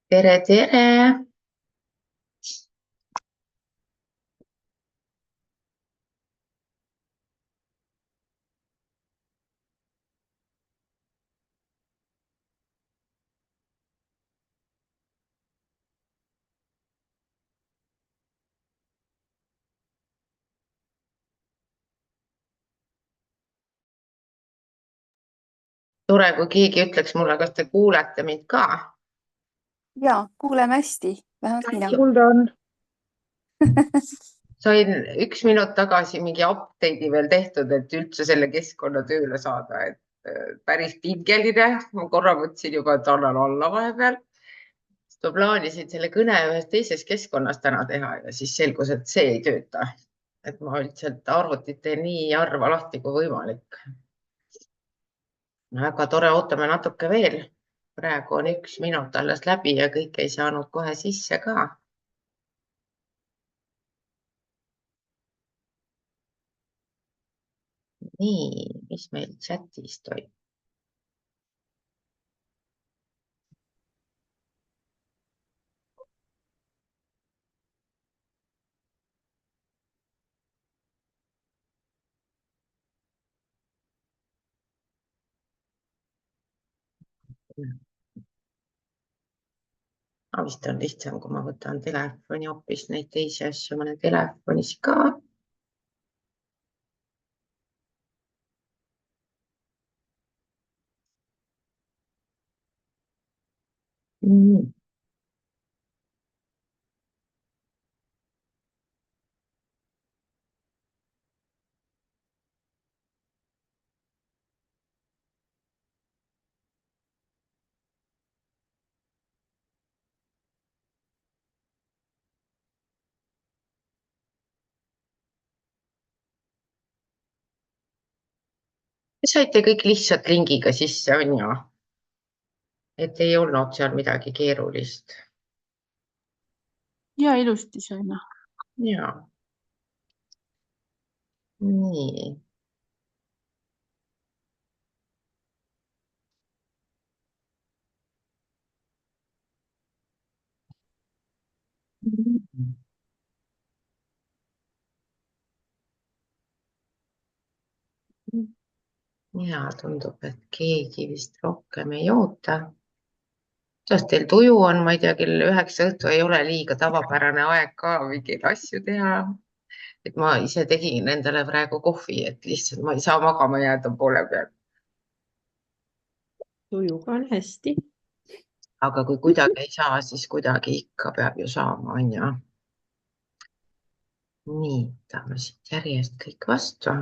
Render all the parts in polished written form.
tere, tere. Tore, kui keegi ütleks mulle, kas te kuulete mind ka. Ja, kuuleme hästi, vähemalt mina. Kuulda on. Sain 1 minut tagasi mingi update'i veel tehtud, et üldse selle keskkonna tööle saada, et päris pingeline. Ma korra mõtlesin juba, et annan alla vahepeal. Ma plaanisin selle kõne ühes teises keskkonnas täna teha ja siis selgus, et see ei tööta. Et ma üldiselt arvutit teen nii harva lahti kui võimalik. Väga tore, ootame natuke veel. Praegu on 1 minut alles läbi ja kõik ei saanud kohe sisse ka. Nii, mis meil chatis toimub? Vist on lihtsam, kui ma võtan telefoni hoopis neid teisi asju, ma olen telefonis ka. Te saite kõik lihtsalt lingiga sisse, on ju? Et ei olnud seal midagi keerulist. Ja ilusti saime. Ja. Nii. Ja tundub, et keegi vist rohkem ei oota. Kuidas teil tuju on? Ma ei tea, kell 9 õhtu ei ole liiga tavapärane aeg ka mingeid asju teha. Et ma ise tegin endale praegu kohvi, et lihtsalt ma ei saa magama jääda poole peal. Tujuga on hästi. Aga kui kuidagi ei saa, siis kuidagi ikka peab ju saama, on ju. Nii, võtame siit järjest kõik vastu.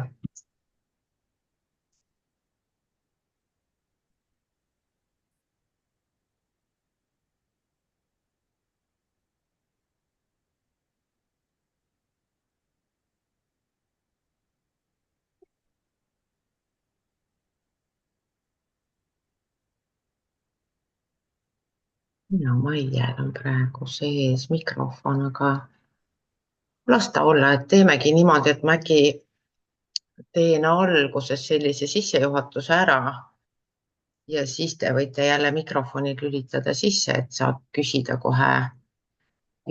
Ja Maiel on praegu sees mikrofon, aga las ta olla, et teemegi niimoodi, et ma äkki teen alguses sellise sissejuhatuse ära ja siis te võite jälle mikrofoni lülitada sisse, et saab küsida kohe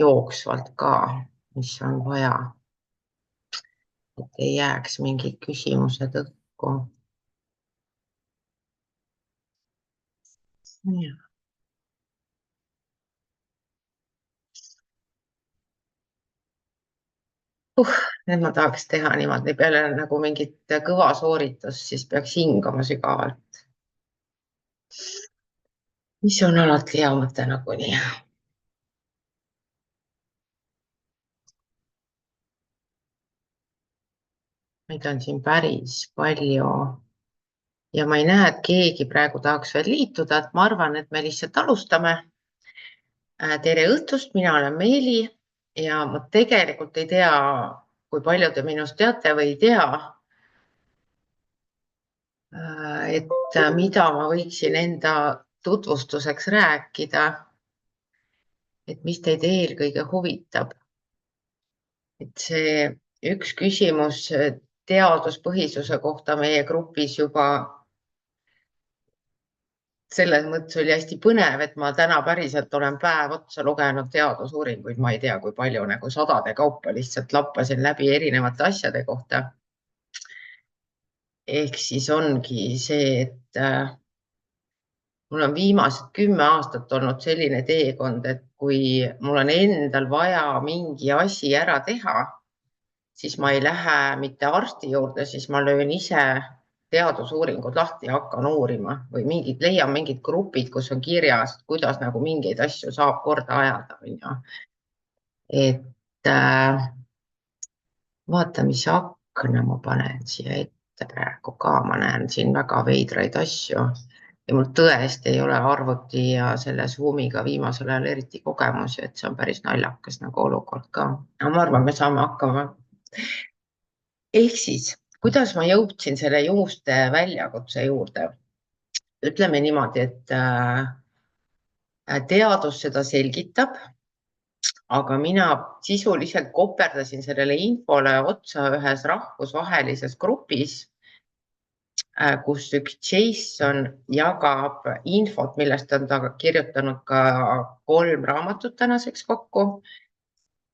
jooksvalt ka, mis on vaja. Et ei jääks mingid küsimused õhku. Nüüd ma tahaks teha niimoodi peale nagu mingit kõva sooritust, siis peaks hingama sügavalt. Mis on alati hea mõte nagunii. Meid on siin päris palju ja ma ei näe, et keegi praegu tahaks veel liituda, et ma arvan, et me lihtsalt alustame. Tere õhtust, mina olen Meeli ja ma tegelikult ei tea, kui palju te minust teate või ei tea, et mida ma võiksin enda tutvustuseks rääkida, et mis teid eelkõige huvitab. Et see üks küsimus teaduspõhisuse kohta meie grupis juba selles mõttes oli hästi põnev, et ma täna päriselt olen päev otsa lugenud teadusuuringuid, ma ei tea, kui palju, nagu sadade kaupa lihtsalt lappasin läbi erinevate asjade kohta. Ehk siis ongi see, et mul on viimased 10 aastat olnud selline teekond, et kui mul on endal vaja mingi asi ära teha, siis ma ei lähe mitte arsti juurde, siis ma löön ise teadusuuringud lahti ja hakkan uurima või leian mingid grupid, kus on kirjas, kuidas nagu mingeid asju saab korda ajada, onju. Et vaata, mis akna ma panen siia ette praegu ka, ma näen siin väga veidraid asju ja mul tõesti ei ole arvuti ja selle Zoomiga viimasel ajal eriti kogemusi, et see on päris naljakas nagu olukord ka. aga ma arvan, me saame hakkama. Ehk siis, kuidas ma jõudsin selle juuste väljakutse juurde? Ütleme niimoodi, et teadus seda selgitab, aga mina sisuliselt koperdasin sellele infole otsa ühes rahvusvahelises grupis, kus üks Jason jagab infot, millest on ta kirjutanud ka 3 raamatut tänaseks kokku.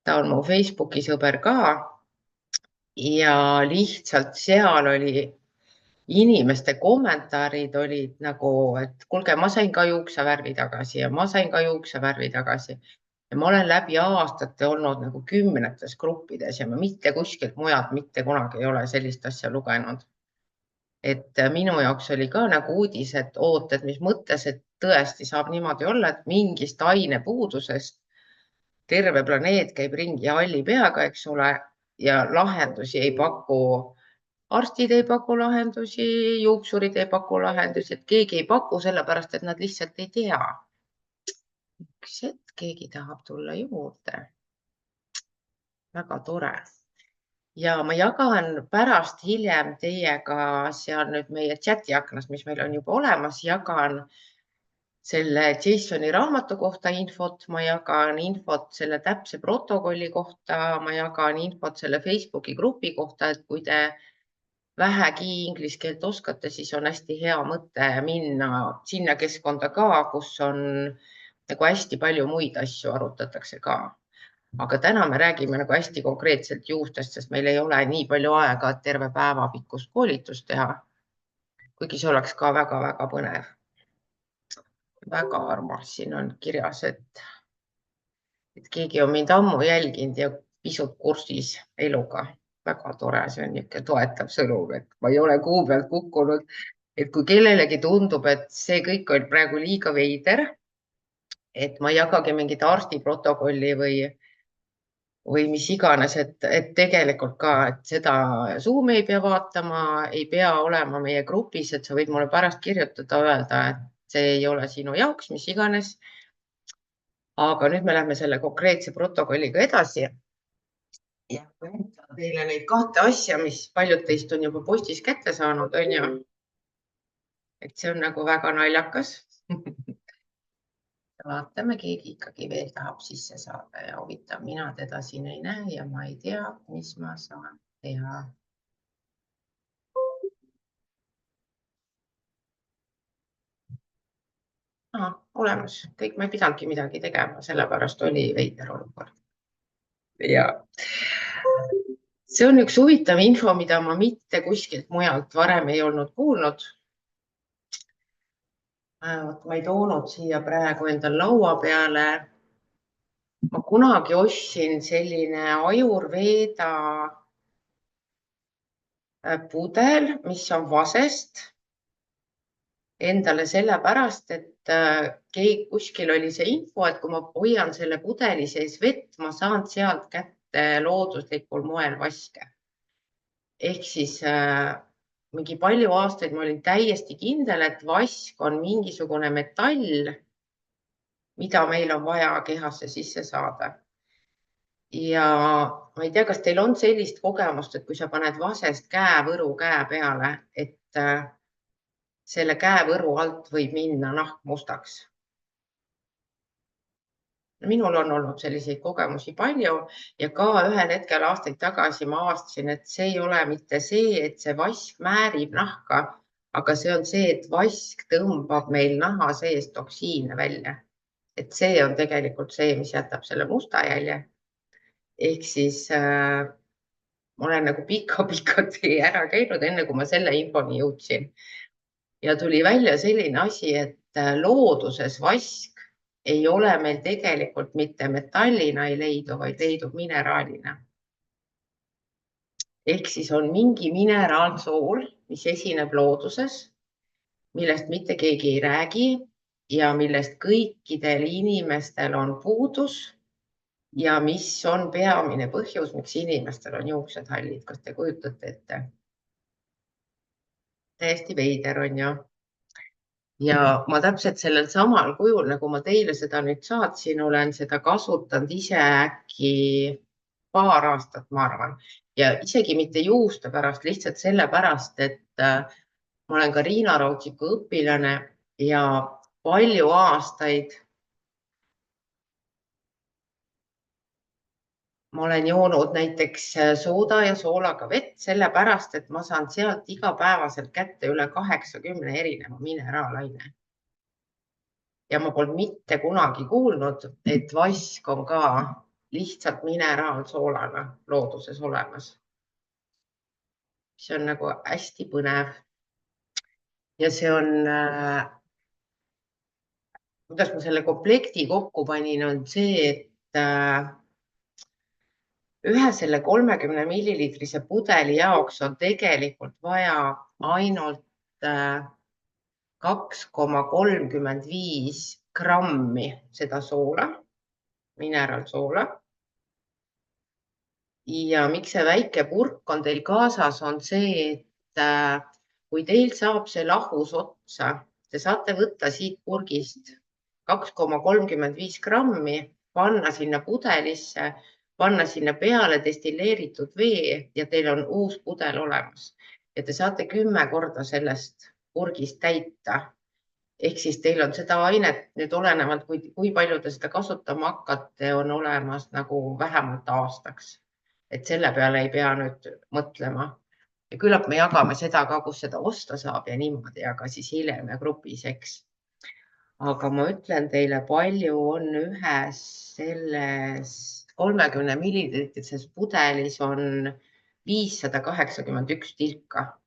Ta on mu Facebooki sõber ka ja lihtsalt seal oli inimeste kommentaarid olid nagu, et kuulge, ma sain ka juuksevärvi tagasi ja ma sain ka juuksevärvi tagasi. Ja ma olen läbi aastate olnud nagu 10 gruppides ja ma mitte kuskilt mujalt mitte kunagi ei ole sellist asja lugenud. Et minu jaoks oli ka nagu uudis, et ooted, mis mõttes, et tõesti saab niimoodi olla, et mingist ainepuudusest terve planeet käib ringi halli peaga, eks ole, ja lahendusi ei paku. Arstid ei paku lahendusi, juuksurid ei paku lahendusi, et keegi ei paku sellepärast, et nad lihtsalt ei tea. Üks hetk, keegi tahab tulla juurde. Väga tore. Ja ma jagan pärast hiljem teiega seal nüüd meie chati aknas, mis meil on juba olemas, jagan selle Jasoni raamatu kohta infot, ma jagan infot selle täpse protokolli kohta, ma jagan infot selle Facebooki grupi kohta, et kui te vähegi inglise keelt oskate, siis on hästi hea mõte minna sinna keskkonda ka, kus on nagu hästi palju muid asju arutatakse ka. Aga täna me räägime nagu hästi konkreetselt juustest, sest meil ei ole nii palju aega, et terve päeva pikkust koolitust teha. Kuigi see oleks ka väga-väga põnev. Väga armas, siin on kirjas, et keegi on mind ammu jälginud ja pisut kursis eluga. Väga tore, see on niisugune toetav sõnum, et ma ei ole kuu pealt kukkunud. Et kui kellelegi tundub, et see kõik on praegu liiga veider, et ma ei jagagi mingit arsti protokolli või mis iganes, et tegelikult ka, et seda Zoomi ei pea vaatama, ei pea olema meie grupis, et sa võid mulle pärast kirjutada, öelda, et see ei ole sinu jaoks, mis iganes. Aga nüüd me lähme selle konkreetse protokolliga edasi. Ja teile neid 2 asja, mis paljud teist on juba postis kätte saanud, on ju. Et see on nagu väga naljakas. Vaatame, keegi ikkagi veel tahab sisse saada ja huvitav, mina teda siin ei näe ja ma ei tea, mis ma saan teha. Olemas, kõik, ma ei pidanudki midagi tegema, sellepärast oli veider olukord. Ja see on üks huvitav info, mida ma mitte kuskilt mujalt varem ei olnud kuulnud. Ma ei toonud siia praegu endal laua peale. Ma kunagi ostsin selline Ayurveda pudel, mis on vasest endale sellepärast, et kuskil oli see info, et kui ma hoian selle pudeli sees vett, ma saan sealt kätte looduslikul moel vaske. Ehk siis mingi palju aastaid ma olin täiesti kindel, et vask on mingisugune metall, mida meil on vaja kehasse sisse saada. Ja ma ei tea, kas teil on sellist kogemust, et kui sa paned vasest käevõru käe peale, et selle käevõru alt võib minna nahk mustaks. Minul on olnud selliseid kogemusi palju ja ka ühel hetkel aastaid tagasi ma avastasin, et see ei ole mitte see, et see vask määrib nahka, aga see on see, et vask tõmbab meil naha sees toksiine välja. Et see on tegelikult see, mis jätab selle musta jälje. Ehk siis ma olen nagu pika-pika tee ära käinud, enne kui ma selle infoni jõudsin. Ja tuli välja selline asi, et looduses vask ei ole meil tegelikult mitte metallina ei leidu, vaid leidub mineraalina. Ehk siis on mingi mineraalsool, mis esineb looduses, millest mitte keegi ei räägi ja millest kõikidel inimestel on puudus ja mis on peamine põhjus, miks inimestel on juuksed hallid. Kas te kujutate ette? Täiesti veider on ju. Ja ma täpselt sellel samal kujul, nagu ma teile seda nüüd saatsin, olen seda kasutanud ise äkki paar aastat, ma arvan. Ja isegi mitte juuste pärast, lihtsalt sellepärast, et ma olen ka Riina Rautsiku õpilane ja palju aastaid ma olen joonud näiteks sooda ja soolaga vett, sellepärast et ma saan sealt igapäevaselt kätte üle 80 erineva mineraalaine. Ja ma polnud mitte kunagi kuulnud, et vask on ka lihtsalt mineraalsoolana looduses olemas. See on nagu hästi põnev. Ja see on, kuidas ma selle komplekti kokku panin, on see, et ühe selle 30 milliliitrise pudeli jaoks on tegelikult vaja ainult 2,35 grammi seda soola, mineraalsoola. Ja miks see väike purk on teil kaasas, on see, et kui teil saab see lahus otsa, te saate võtta siit purgist 2,35 grammi, panna sinna pudelisse, panna sinna peale destilleeritud vee ja teil on uus pudel olemas. Ja te saate 10 korda sellest purgist täita. Ehk siis teil on seda ainet nüüd olenevalt, kui palju te seda kasutama hakkate, on olemas nagu vähemalt aastaks. Et selle peale ei pea nüüd mõtlema. Ja küllap me jagame seda ka, kus seda osta saab ja niimoodi, aga siis hiljem ja grupis, eks. Aga ma ütlen teile, palju on ühes selles 30 milliliitrises pudelis on 581 tilka.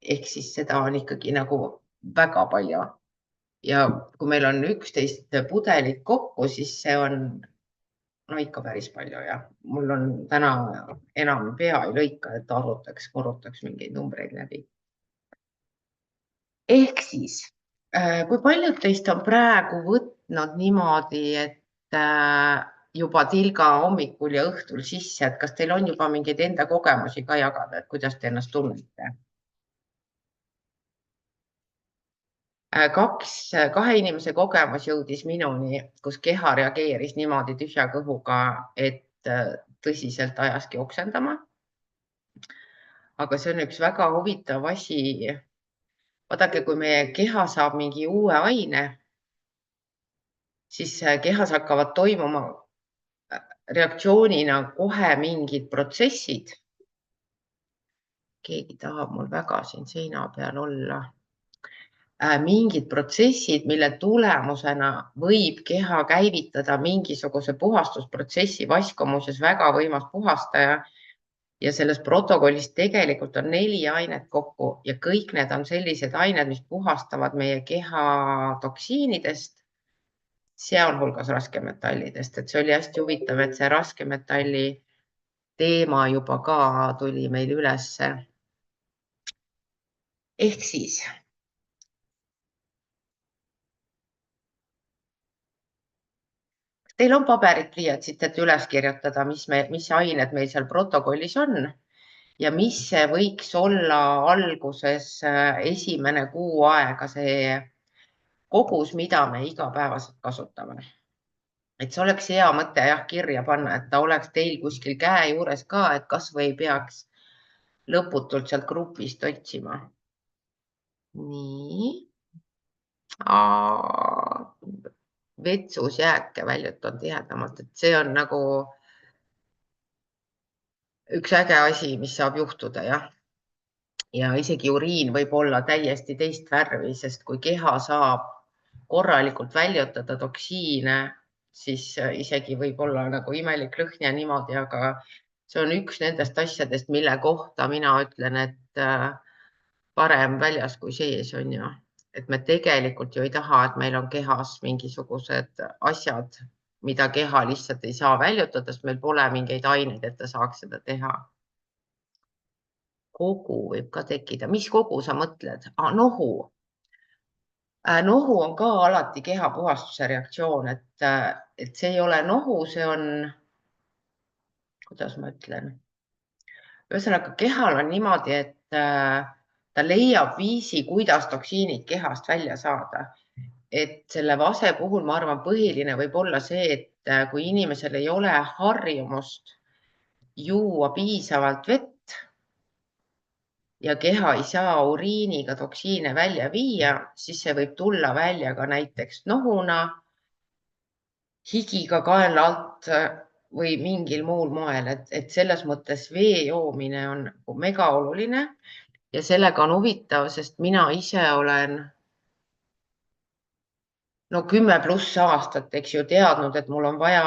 Ehk siis seda on ikkagi nagu väga palju. Ja kui meil on 11 pudelit kokku, siis see on no ikka päris palju ja mul on täna enam pea ei lõika, et arvutaks, korrutaks mingeid numbreid läbi. Ehk siis, kui paljud teist on praegu võtnud niimoodi, et juba tilga hommikul ja õhtul sisse, et kas teil on juba mingeid enda kogemusi ka jagada, et kuidas te ennast tunnete? Kahe inimese kogemus jõudis minuni, kus keha reageeris niimoodi tühja kõhuga, et tõsiselt ajaski oksendama. Aga see on üks väga huvitav asi. Vaadake, kui meie keha saab mingi uue aine, siis kehas hakkavad toimuma reaktsioonina kohe mingid protsessid. Keegi tahab mul väga siin seina peal olla. Mingid protsessid, mille tulemusena võib keha käivitada mingisuguse puhastusprotsessi. Vask on muuseas väga võimas puhastaja ja selles protokollis tegelikult on 4 ainet kokku ja kõik need on sellised ained, mis puhastavad meie keha toksiinidest, sealhulgas raskemetallidest. Et see oli hästi huvitav, et see raskemetalli teema juba ka tuli meil ülesse. Ehk siis teil on paberit, pliiatsit, et üles kirjutada, mis ained meil seal protokollis on ja mis see võiks olla alguses esimene kuu aega see kogus, mida me igapäevaselt kasutame. Et see oleks hea mõte jah kirja panna, et ta oleks teil kuskil käe juures ka, et kas või ei peaks lõputult sealt grupist otsima. Nii. Vetsus jääke väljutan tihedamalt, et see on nagu üks äge asi, mis saab juhtuda, jah. ja isegi uriin võib olla täiesti teist värvi, sest kui keha saab korralikult väljutada toksiine, siis isegi võib olla nagu imelik lõhn ja niimoodi, aga see on üks nendest asjadest, mille kohta mina ütlen, et parem väljas kui sees on ju, et me tegelikult ju ei taha, et meil on kehas mingisugused asjad, mida keha lihtsalt ei saa väljutada, sest meil pole mingeid aineid, et ta saaks seda teha. Kogu võib ka tekkida. Mis kogu sa mõtled? Nohu. Nohu on ka alati keha puhastuse reaktsioon, et see ei ole nohu, see on, kuidas ma ütlen, ühesõnaga kehal on niimoodi, et ta leiab viisi, kuidas toksiinid kehast välja saada. Et selle vase puhul, ma arvan, põhiline võib olla see, et kui inimesel ei ole harjumust juua piisavalt vett ja keha ei saa uriiniga toksiine välja viia, siis see võib tulla välja ka näiteks nohuna, higiga kaela alt või mingil muul moel, et selles mõttes vee joomine on mega oluline ja sellega on huvitav, sest mina ise olen 10+ aastat, eks ju, teadnud, et mul on vaja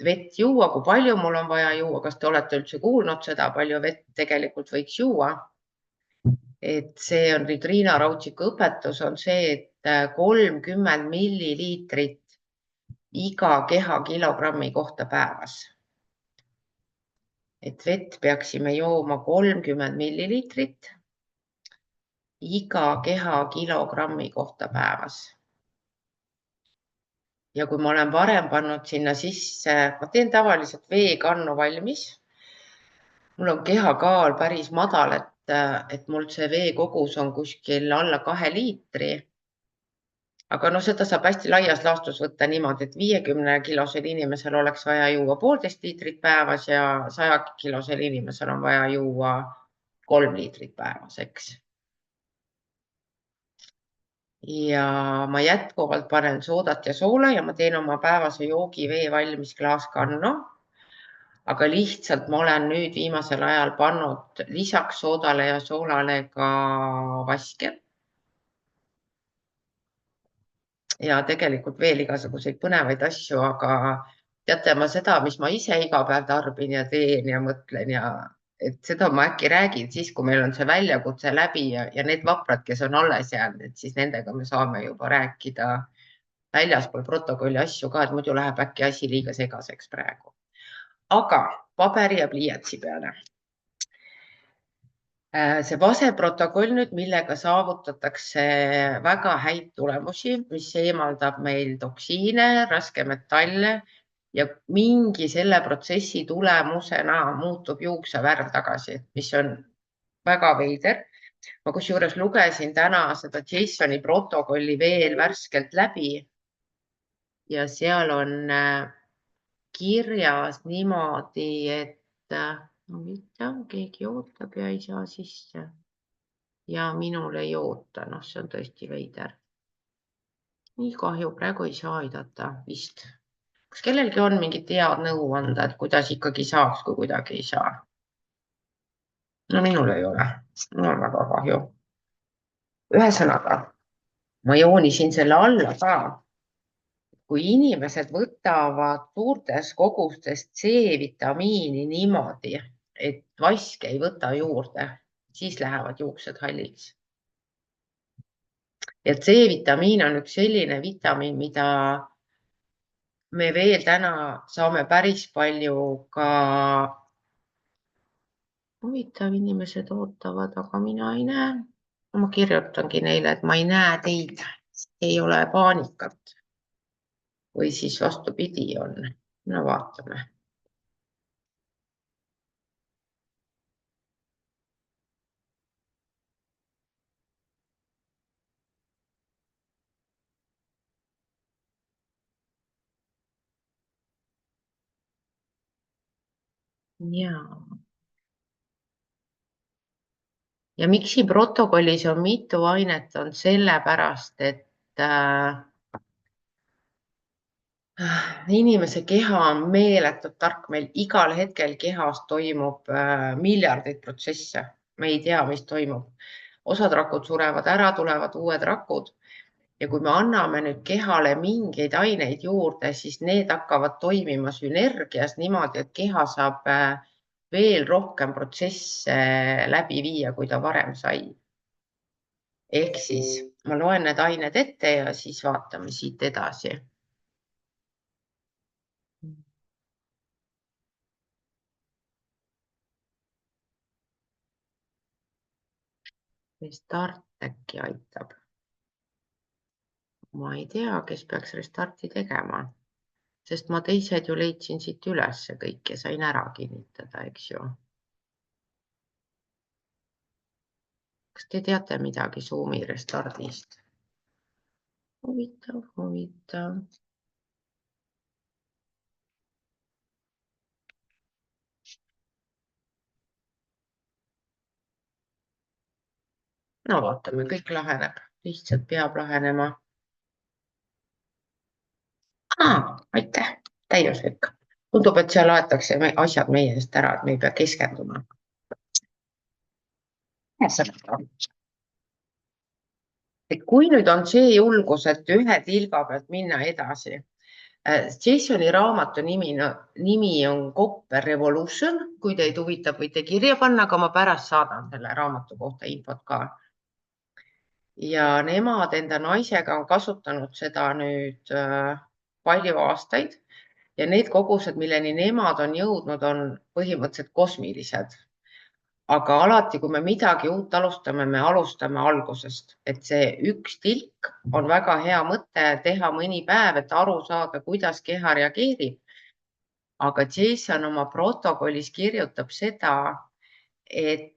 vett juua, kui palju mul on vaja juua, kas te olete üldse kuulnud seda, palju vett tegelikult võiks juua? Et see on Riina Rautsiku õpetus on see, et 30 milliliitrit iga kehakilogrammi kohta päevas. Et vett peaksime jooma 30 milliliitrit iga kehakilogrammi kohta päevas. Ja kui ma olen varem pannud sinna sisse, ma teen tavaliselt veekannu valmis. Mul on kehakaal päris madal, et mul see veekogus on kuskil alla 2 liitri. Aga seda saab hästi laias laastus võtta niimoodi, et 50-kilosel inimesel oleks vaja juua 1,5 liitrit päevas ja 100-kilosel inimesel on vaja juua 3 liitrit päevas, eks. Ja ma jätkuvalt panen soodat ja soola ja ma teen oma päevase joogivee valmis klaaskannu. Aga lihtsalt ma olen nüüd viimasel ajal pannud lisaks soodale ja soolale ka vaske. Ja tegelikult veel igasuguseid põnevaid asju, aga teate ma seda, mis ma ise iga päev tarbin ja teen ja mõtlen ja et seda ma äkki räägin siis, kui meil on see väljakutse läbi ja need vaprad, kes on alles jäänud, et siis nendega me saame juba rääkida väljaspool protokolli asju ka, et muidu läheb äkki asi liiga segaseks praegu. Aga paberi ja pliiatsi peale. See vaseprotokoll nüüd, millega saavutatakse väga häid tulemusi, mis eemaldab meil toksiine, raskemetalle ja mingi selle protsessi tulemusena muutub juuksevärv tagasi, mis on väga veider. Ma kusjuures lugesin täna seda Jasoni protokolli veel värskelt läbi ja seal on kirjas niimoodi, et no mitte, keegi ootab ja ei saa sisse. Ja minul ei oota, see on tõesti veider. Nii kahju, praegu ei saa aidata vist. Kas kellelgi on mingit head nõu anda, et kuidas ikkagi saaks, kui kuidagi ei saa? No minul ei ole. Mul on väga kahju. Ühesõnaga, ma joonisin selle alla ka. Kui inimesed võtavad suurtes kogustes C-vitamiini niimoodi, et vaske ei võta juurde, siis lähevad juuksed halliks. Ja C-vitamiin on üks selline vitamiin, mida me veel täna saame päris palju ka. Huvitav, inimesed ootavad, aga mina ei näe. Ma kirjutangi neile, et ma ei näe teid, ei ole paanikat. Või siis vastupidi on. No vaatame. Ja miks siin protokollis on mitu ainet, on sellepärast, et inimese keha on meeletult tark, meil igal hetkel kehas toimub miljardeid protsesse me ei tea, mis toimub. Osad rakud surevad ära, tulevad uued rakud ja kui me anname nüüd kehale mingeid aineid juurde, siis need hakkavad toimima sünergias niimoodi, et keha saab veel rohkem protsesse läbi viia, kui ta varem sai. Ehk siis ma loen need ained ette ja siis vaatame siit edasi. Restart äkki aitab. Ma ei tea, kes peaks restarti tegema, sest ma teised ju leidsin siit üles kõik ja sain ära kinnitada, eks ju. Kas te teate midagi Zoomi restardist? Huvitav, huvitav. No vaatame, kõik laheneb, lihtsalt peab lahenema. Aitäh, täiuslik. Tundub, et seal aetakse asjad meie eest ära, et me ei pea keskenduma. Et kui nüüd on see julgus, et ühe tilga pealt minna edasi. Jasoni raamatu nimi on Copper Revolution. Kui teid huvitab, võite kirja panna, aga ma pärast saadan selle raamatu kohta infot ka. Ja nemad enda naisega on kasutanud seda nüüd palju aastaid ja need kogused, milleni nemad on jõudnud, on põhimõtteliselt kosmilised. Aga alati, kui me midagi uut alustame, me alustame algusest, et see üks tilk on väga hea mõte teha mõni päev, et aru saada, kuidas keha reageerib. Aga Jason oma protokollis kirjutab seda, et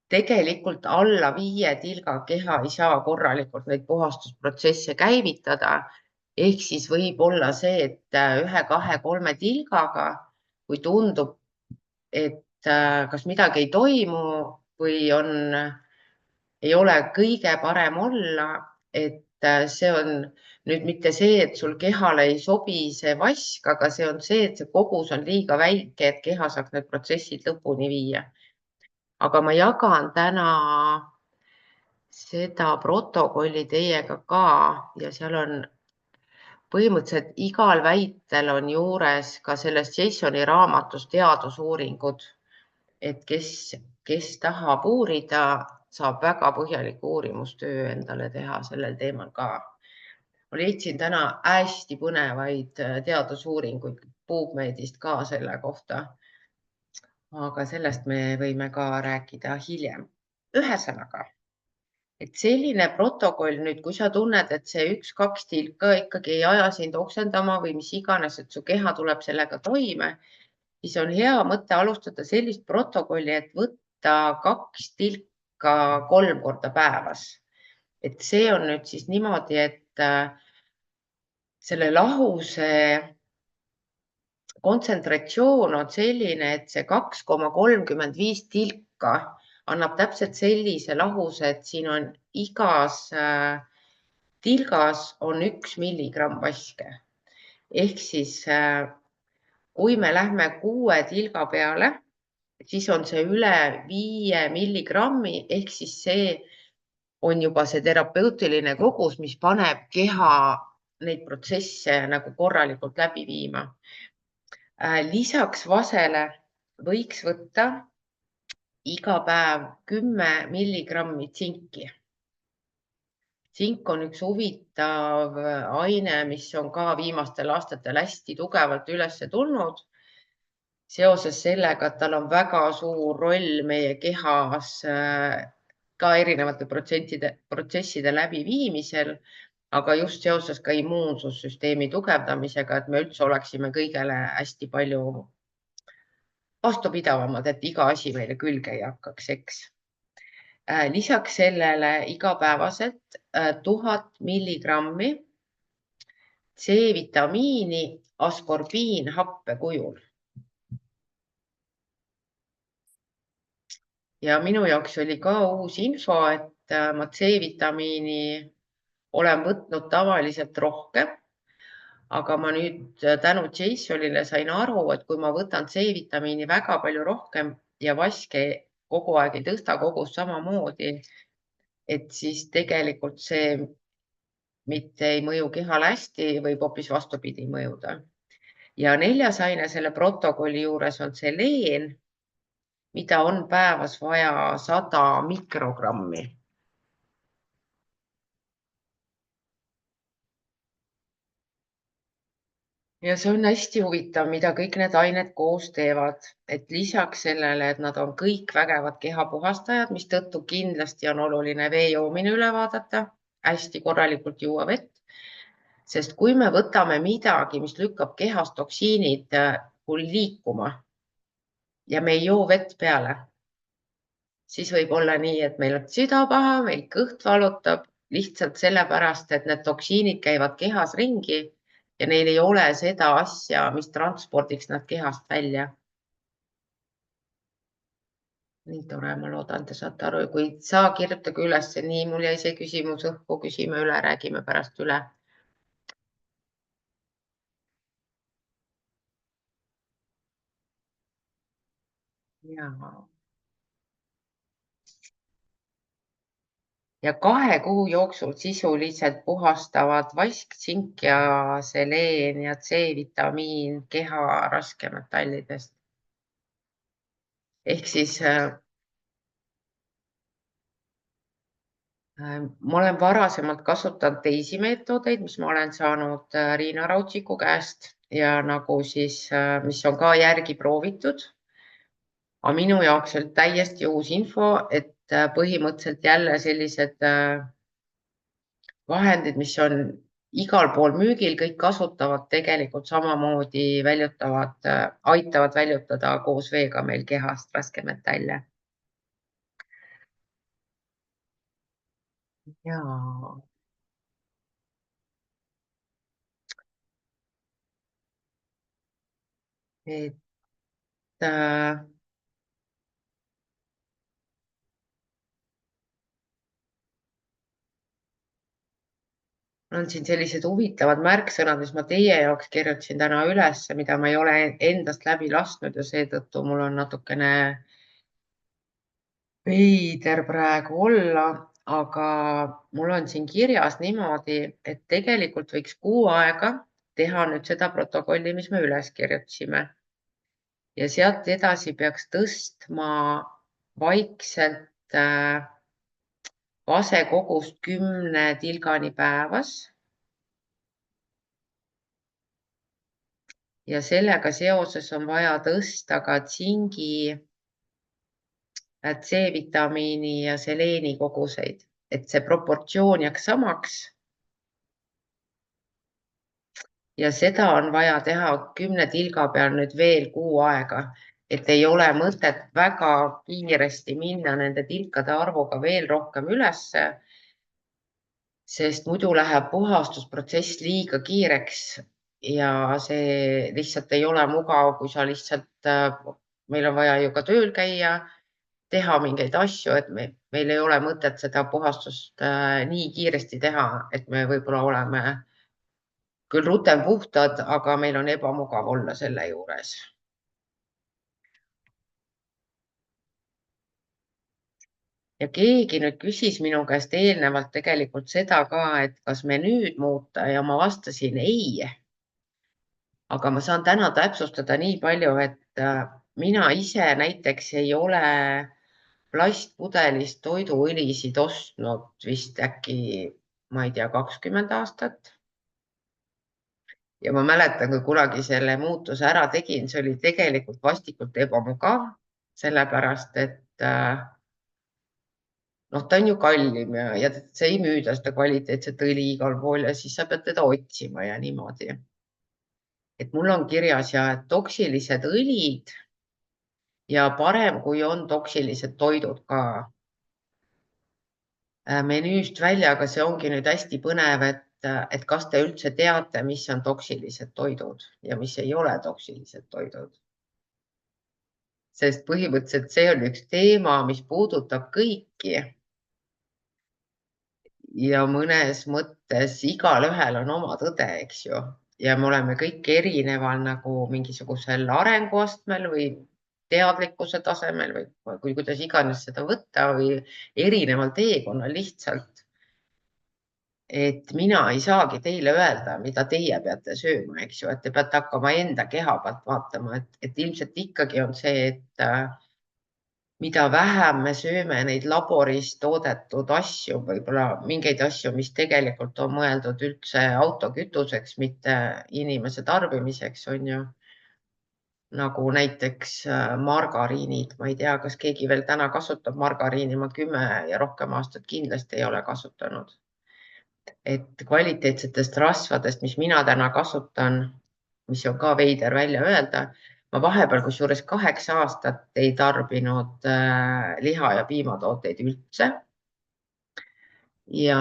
tegelikult alla 5 tilga keha ei saa korralikult neid puhastusprotsesse käivitada. Ehk siis võib olla see, et 1, 2, 3 tilgaga, kui tundub, et kas midagi ei toimu või ei ole kõige parem olla, et see on nüüd mitte see, et sul kehale ei sobi see vask, aga see on see, et see kogus on liiga väike, et keha saaks need protsessid lõpuni viia. Aga ma jagan täna seda protokolli teiega ka ja seal on põhimõtteliselt igal väitel on juures ka sellest Jasoni raamatust teadusuuringud, et kes tahab uurida, saab väga põhjaliku uurimustöö endale teha sellel teemal ka. Ma leidsin täna hästi põnevaid teadusuuringuid PubMedist ka selle kohta. Aga sellest me võime ka rääkida hiljem. Ühesõnaga, et selline protokoll nüüd, kui sa tunned, et see 1-2 tilka ikkagi ei aja sind oksendama või mis iganes, et su keha tuleb sellega toime, siis on hea mõte alustada sellist protokolli, et võtta 2 tilka 3 korda päevas. Et see on nüüd siis niimoodi, et selle lahuse kontsentratsioon on selline, et see 2,35 tilka annab täpselt sellise lahuse, et siin on igas tilgas on 1 milligramm vaske. Ehk siis kui me lähme 6 tilga peale, siis on see üle 5 milligrammi, ehk siis see on juba see terapeutiline kogus, mis paneb keha neid protsesse nagu korralikult läbi viima. Lisaks vasele võiks võtta iga päev 10 milligrammi tsinki. Tsink on üks huvitav aine, mis on ka viimastel aastatel hästi tugevalt üles tulnud. Seoses sellega, et tal on väga suur roll meie kehas ka erinevate protsesside läbiviimisel, aga just seoses ka immuunsussüsteemi tugevdamisega, et me üldse oleksime kõigele hästi palju vastupidavamad, et iga asi meile külge ei hakkaks, eks. Lisaks sellele igapäevaselt 1000 milligrammi C-vitamiini askorbiinhappe kujul. Ja minu jaoks oli ka uus info, et ma C-vitamiini olen võtnud tavaliselt rohkem, aga ma nüüd tänu Jasonile sain aru, et kui ma võtan C-vitamiini väga palju rohkem ja vaske kogu aeg ei tõsta kogust samamoodi, et siis tegelikult see mitte ei mõju kehale hästi, võib hoopis vastupidi mõjuda. Ja 4. aine selle protokolli juures on seleen, mida on päevas vaja 100 mikrogrammi. Ja see on hästi huvitav, mida kõik need ained koos teevad, et lisaks sellele, et nad on kõik vägevad kehapuhastajad, mistõttu kindlasti on oluline vee joomine üle vaadata, hästi korralikult juua vett, sest kui me võtame midagi, mis lükkab kehas toksiinid liikuma ja me ei joo vett peale, siis võib olla nii, et meil on süda paha, meil kõht valutab lihtsalt sellepärast, et need toksiinid käivad kehas ringi ja neil ei ole seda asja, mis transpordiks nad kehast välja. Nii tore, ma loodan, te saate aru. Kui ei saa, kirjutage üles. Nii, mul jäi see küsimus õhku, küsime üle, räägime pärast üle. Ja 2 kuu jooksul sisuliselt puhastavad vask, tsink ja seleen ja C-vitamiin keha raskemetallidest. Ehk siis ma olen varasemalt kasutanud teisi meetodeid, mis ma olen saanud Riina Rautsiku käest ja nagu siis, mis on ka järgi proovitud. Aga minu jaoks oli täiesti uus info, et põhimõtteliselt jälle sellised vahendid, mis on igal pool müügil, kõik kasutavad tegelikult samamoodi, aitavad väljutada koos veega meil kehast raskemetalle. Jaa. Et on siin sellised huvitavad märksõnad, mis ma teie jaoks kirjutasin täna üles, mida ma ei ole endast läbi lasknud ja seetõttu mul on natukene veider praegu olla, aga mul on siin kirjas niimoodi, et tegelikult võiks kuu aega teha nüüd seda protokolli, mis me üles kirjutasime. Ja sealt edasi peaks tõstma vaikselt vasekogust 10 tilgani päevas. Ja sellega seoses on vaja tõsta ka tsingi, C-vitamiini ja seleeni koguseid, et see proportsioon jääks samaks. Ja seda on vaja teha 10 tilga peal nüüd veel kuu aega, et ei ole mõtet väga kiiresti minna nende tilkade arvuga veel rohkem ülesse, sest muidu läheb puhastusprotsess liiga kiireks ja see lihtsalt ei ole mugav, kui sa lihtsalt, meil on vaja ju ka tööl käia, teha mingeid asju, et meil ei ole mõtet seda puhastust nii kiiresti teha, et me võib-olla oleme küll rutem puhtad, aga meil on ebamugav olla selle juures. Ja keegi nüüd küsis minu käest eelnevalt tegelikult seda ka, et kas menüüd muuta ja ma vastasin ei. Aga ma saan täna täpsustada nii palju, et mina ise näiteks ei ole plastpudelist toiduõlisid ostnud vist äkki, ma ei tea, 20 aastat. Ja ma mäletan, kui kunagi selle muutuse ära tegin, see oli tegelikult vastikult ebamugav, sellepärast et ta on ju kallim ja see ei müüda seda kvaliteetset õli igal pool ja siis sa pead teda otsima ja niimoodi. Et mul on kirjas ja toksilised õlid ja parem, kui on toksilised toidud ka menüüst välja, aga see ongi nüüd hästi põnev, et kas te üldse teate, mis on toksilised toidud ja mis ei ole toksilised toidud. Sest põhimõtteliselt see on üks teema, mis puudutab kõiki. Ja mõnes mõttes igalühel on oma tõde, eks ju. ja me oleme kõik erineval nagu mingisugusel arenguastmel või teadlikkuse tasemel või kuidas iganes seda võtta või erineval teekonnal lihtsalt. Et mina ei saagi teile öelda, mida teie peate sööma, eks ju, et te peate hakkama enda keha pealt vaatama, et ilmselt ikkagi on see, et mida vähem me sööme neid laboris toodetud asju, võib-olla mingeid asju, mis tegelikult on mõeldud üldse autokütuseks, mitte inimese tarbimiseks, on ju. Nagu näiteks margariinid, ma ei tea, kas keegi veel täna kasutab margariini, ma 10 ja rohkem aastat kindlasti ei ole kasutanud. Et kvaliteetsetest rasvadest, mis mina täna kasutan, mis on ka veider välja öelda, ma vahepeal kusjuures 8 aastat ei tarbinud liha ja piimatooteid üldse. Ja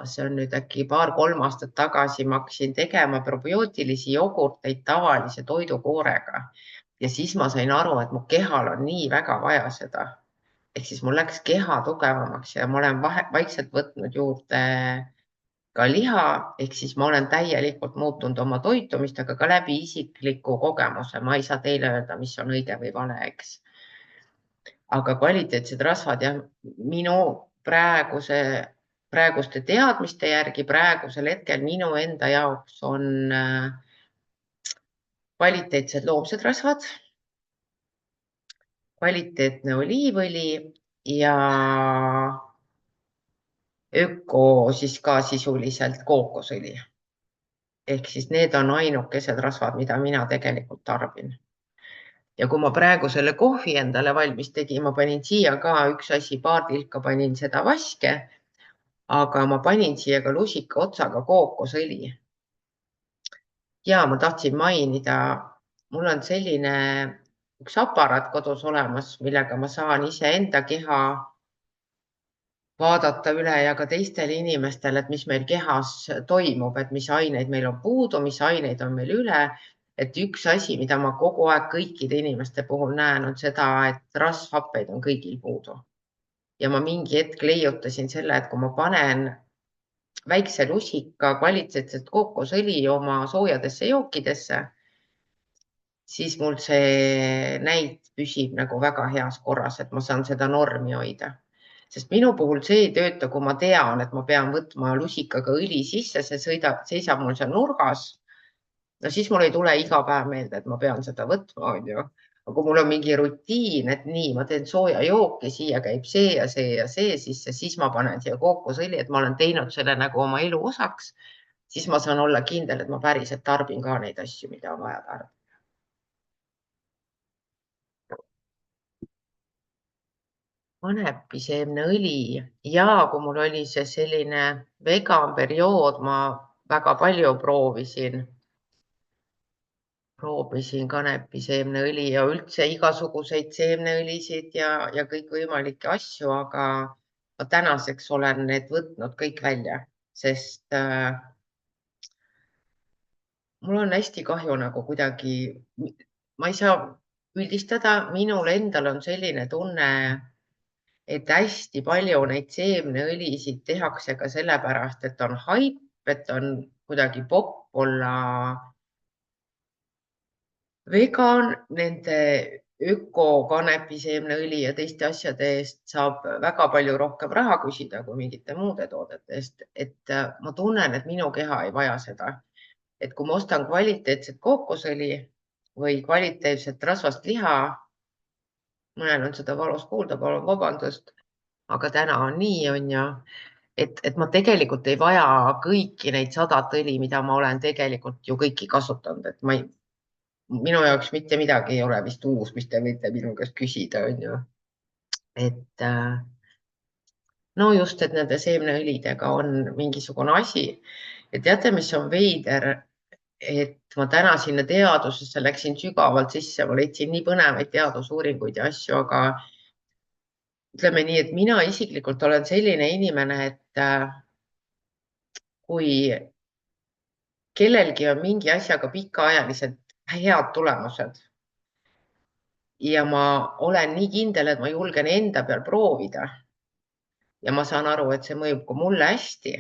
see on nüüd äkki 2-3 aastat tagasi ma hakkasin tegema probiootilisi jogurteid tavalise toidukoorega ja siis ma sain aru, et mu kehal on nii väga vaja seda. Ehk siis mul läks keha tugevamaks ja ma olen vaikselt võtnud juurde ka liha, ehk siis ma olen täielikult muutunud oma toitumist, aga ka läbi isikliku kogemuse. Ma ei saa teile öelda, mis on õige või vale, eks. Aga kvaliteetsed rasvad ja minu praeguste teadmiste järgi praegusel hetkel minu enda jaoks on kvaliteetsed loomsed rasvad, kvaliteetne oliivõli ja öko siis ka sisuliselt kookosõli. Ehk siis need on ainukesed rasvad, mida mina tegelikult tarbin. Ja kui ma praegu selle kohvi endale valmis tegin, ma panin siia ka üks asi, paar tilka panin seda vaske, aga ma panin siia ka lusika otsaga kookosõli. Ja ma tahtsin mainida, mul on selline üks aparaat kodus olemas, millega ma saan iseenda keha vaadata üle ja ka teistele inimestele, et mis meil kehas toimub, et mis aineid meil on puudu, mis aineid on meil üle. Et üks asi, mida ma kogu aeg kõikide inimeste puhul näen, on seda, et rasvhappeid on kõigil puudu. Ja ma mingi hetk leiutasin selle, et kui ma panen väikse lusika kvaliteetset kookosõli oma soojadesse jookidesse, siis mul see näit püsib nagu väga heas korras, et ma saan seda normi hoida. Sest minu puhul see ei tööta, kui ma tean, et ma pean võtma lusikaga õli sisse, see seisab mul seal nurgas. No siis mul ei tule iga päev meelde, et ma pean seda võtma, on ju. Aga kui mul on mingi rutiin, et nii, ma teen sooja jooki, siia käib see ja see ja see sisse, siis ma panen siia kookosõli, et ma olen teinud selle nagu oma elu osaks, siis ma saan olla kindel, et ma päriselt tarbin ka neid asju, mida on vaja tarbida. Kanepiseemneõli ja kui mul oli see selline vegan periood, ma väga palju proovisin kanepiseemneõli ja üldse igasuguseid seemneõlisid ja kõikvõimalikke asju, aga ma tänaseks olen need võtnud kõik välja, sest mul on hästi kahju nagu kuidagi, ma ei saa üldistada, minul endal on selline tunne, et hästi palju neid seemneõlisid tehakse ka sellepärast, et on haip, et on kuidagi popp olla vegan, nende ökokanepiseemneõli ja teiste asjade eest saab väga palju rohkem raha küsida kui mingite muude toodete eest. Et ma tunnen, et minu keha ei vaja seda. Et kui ma ostan kvaliteetset kookosõli või kvaliteetset rasvast liha, mõnel on seda valus kuulda, palun vabandust, aga täna on nii, on ju, et ma tegelikult ei vaja kõiki neid 100 õli, mida ma olen tegelikult ju kõiki kasutanud, et minu jaoks mitte midagi ei ole vist uus, mis te võite minu käest küsida, on ju. Et no just, et nende seemneõlidega on mingisugune asi ja teate, mis on veider, et ma täna sinna teadusesse läksin sügavalt sisse, ma leidsin nii põnevaid teadusuuringuid ja asju, aga ütleme nii, et mina isiklikult olen selline inimene, et kui kellelgi on mingi asjaga pikaajaliselt head tulemused ja ma olen nii kindel, et ma julgen enda peal proovida ja ma saan aru, et see mõjub ka mulle hästi,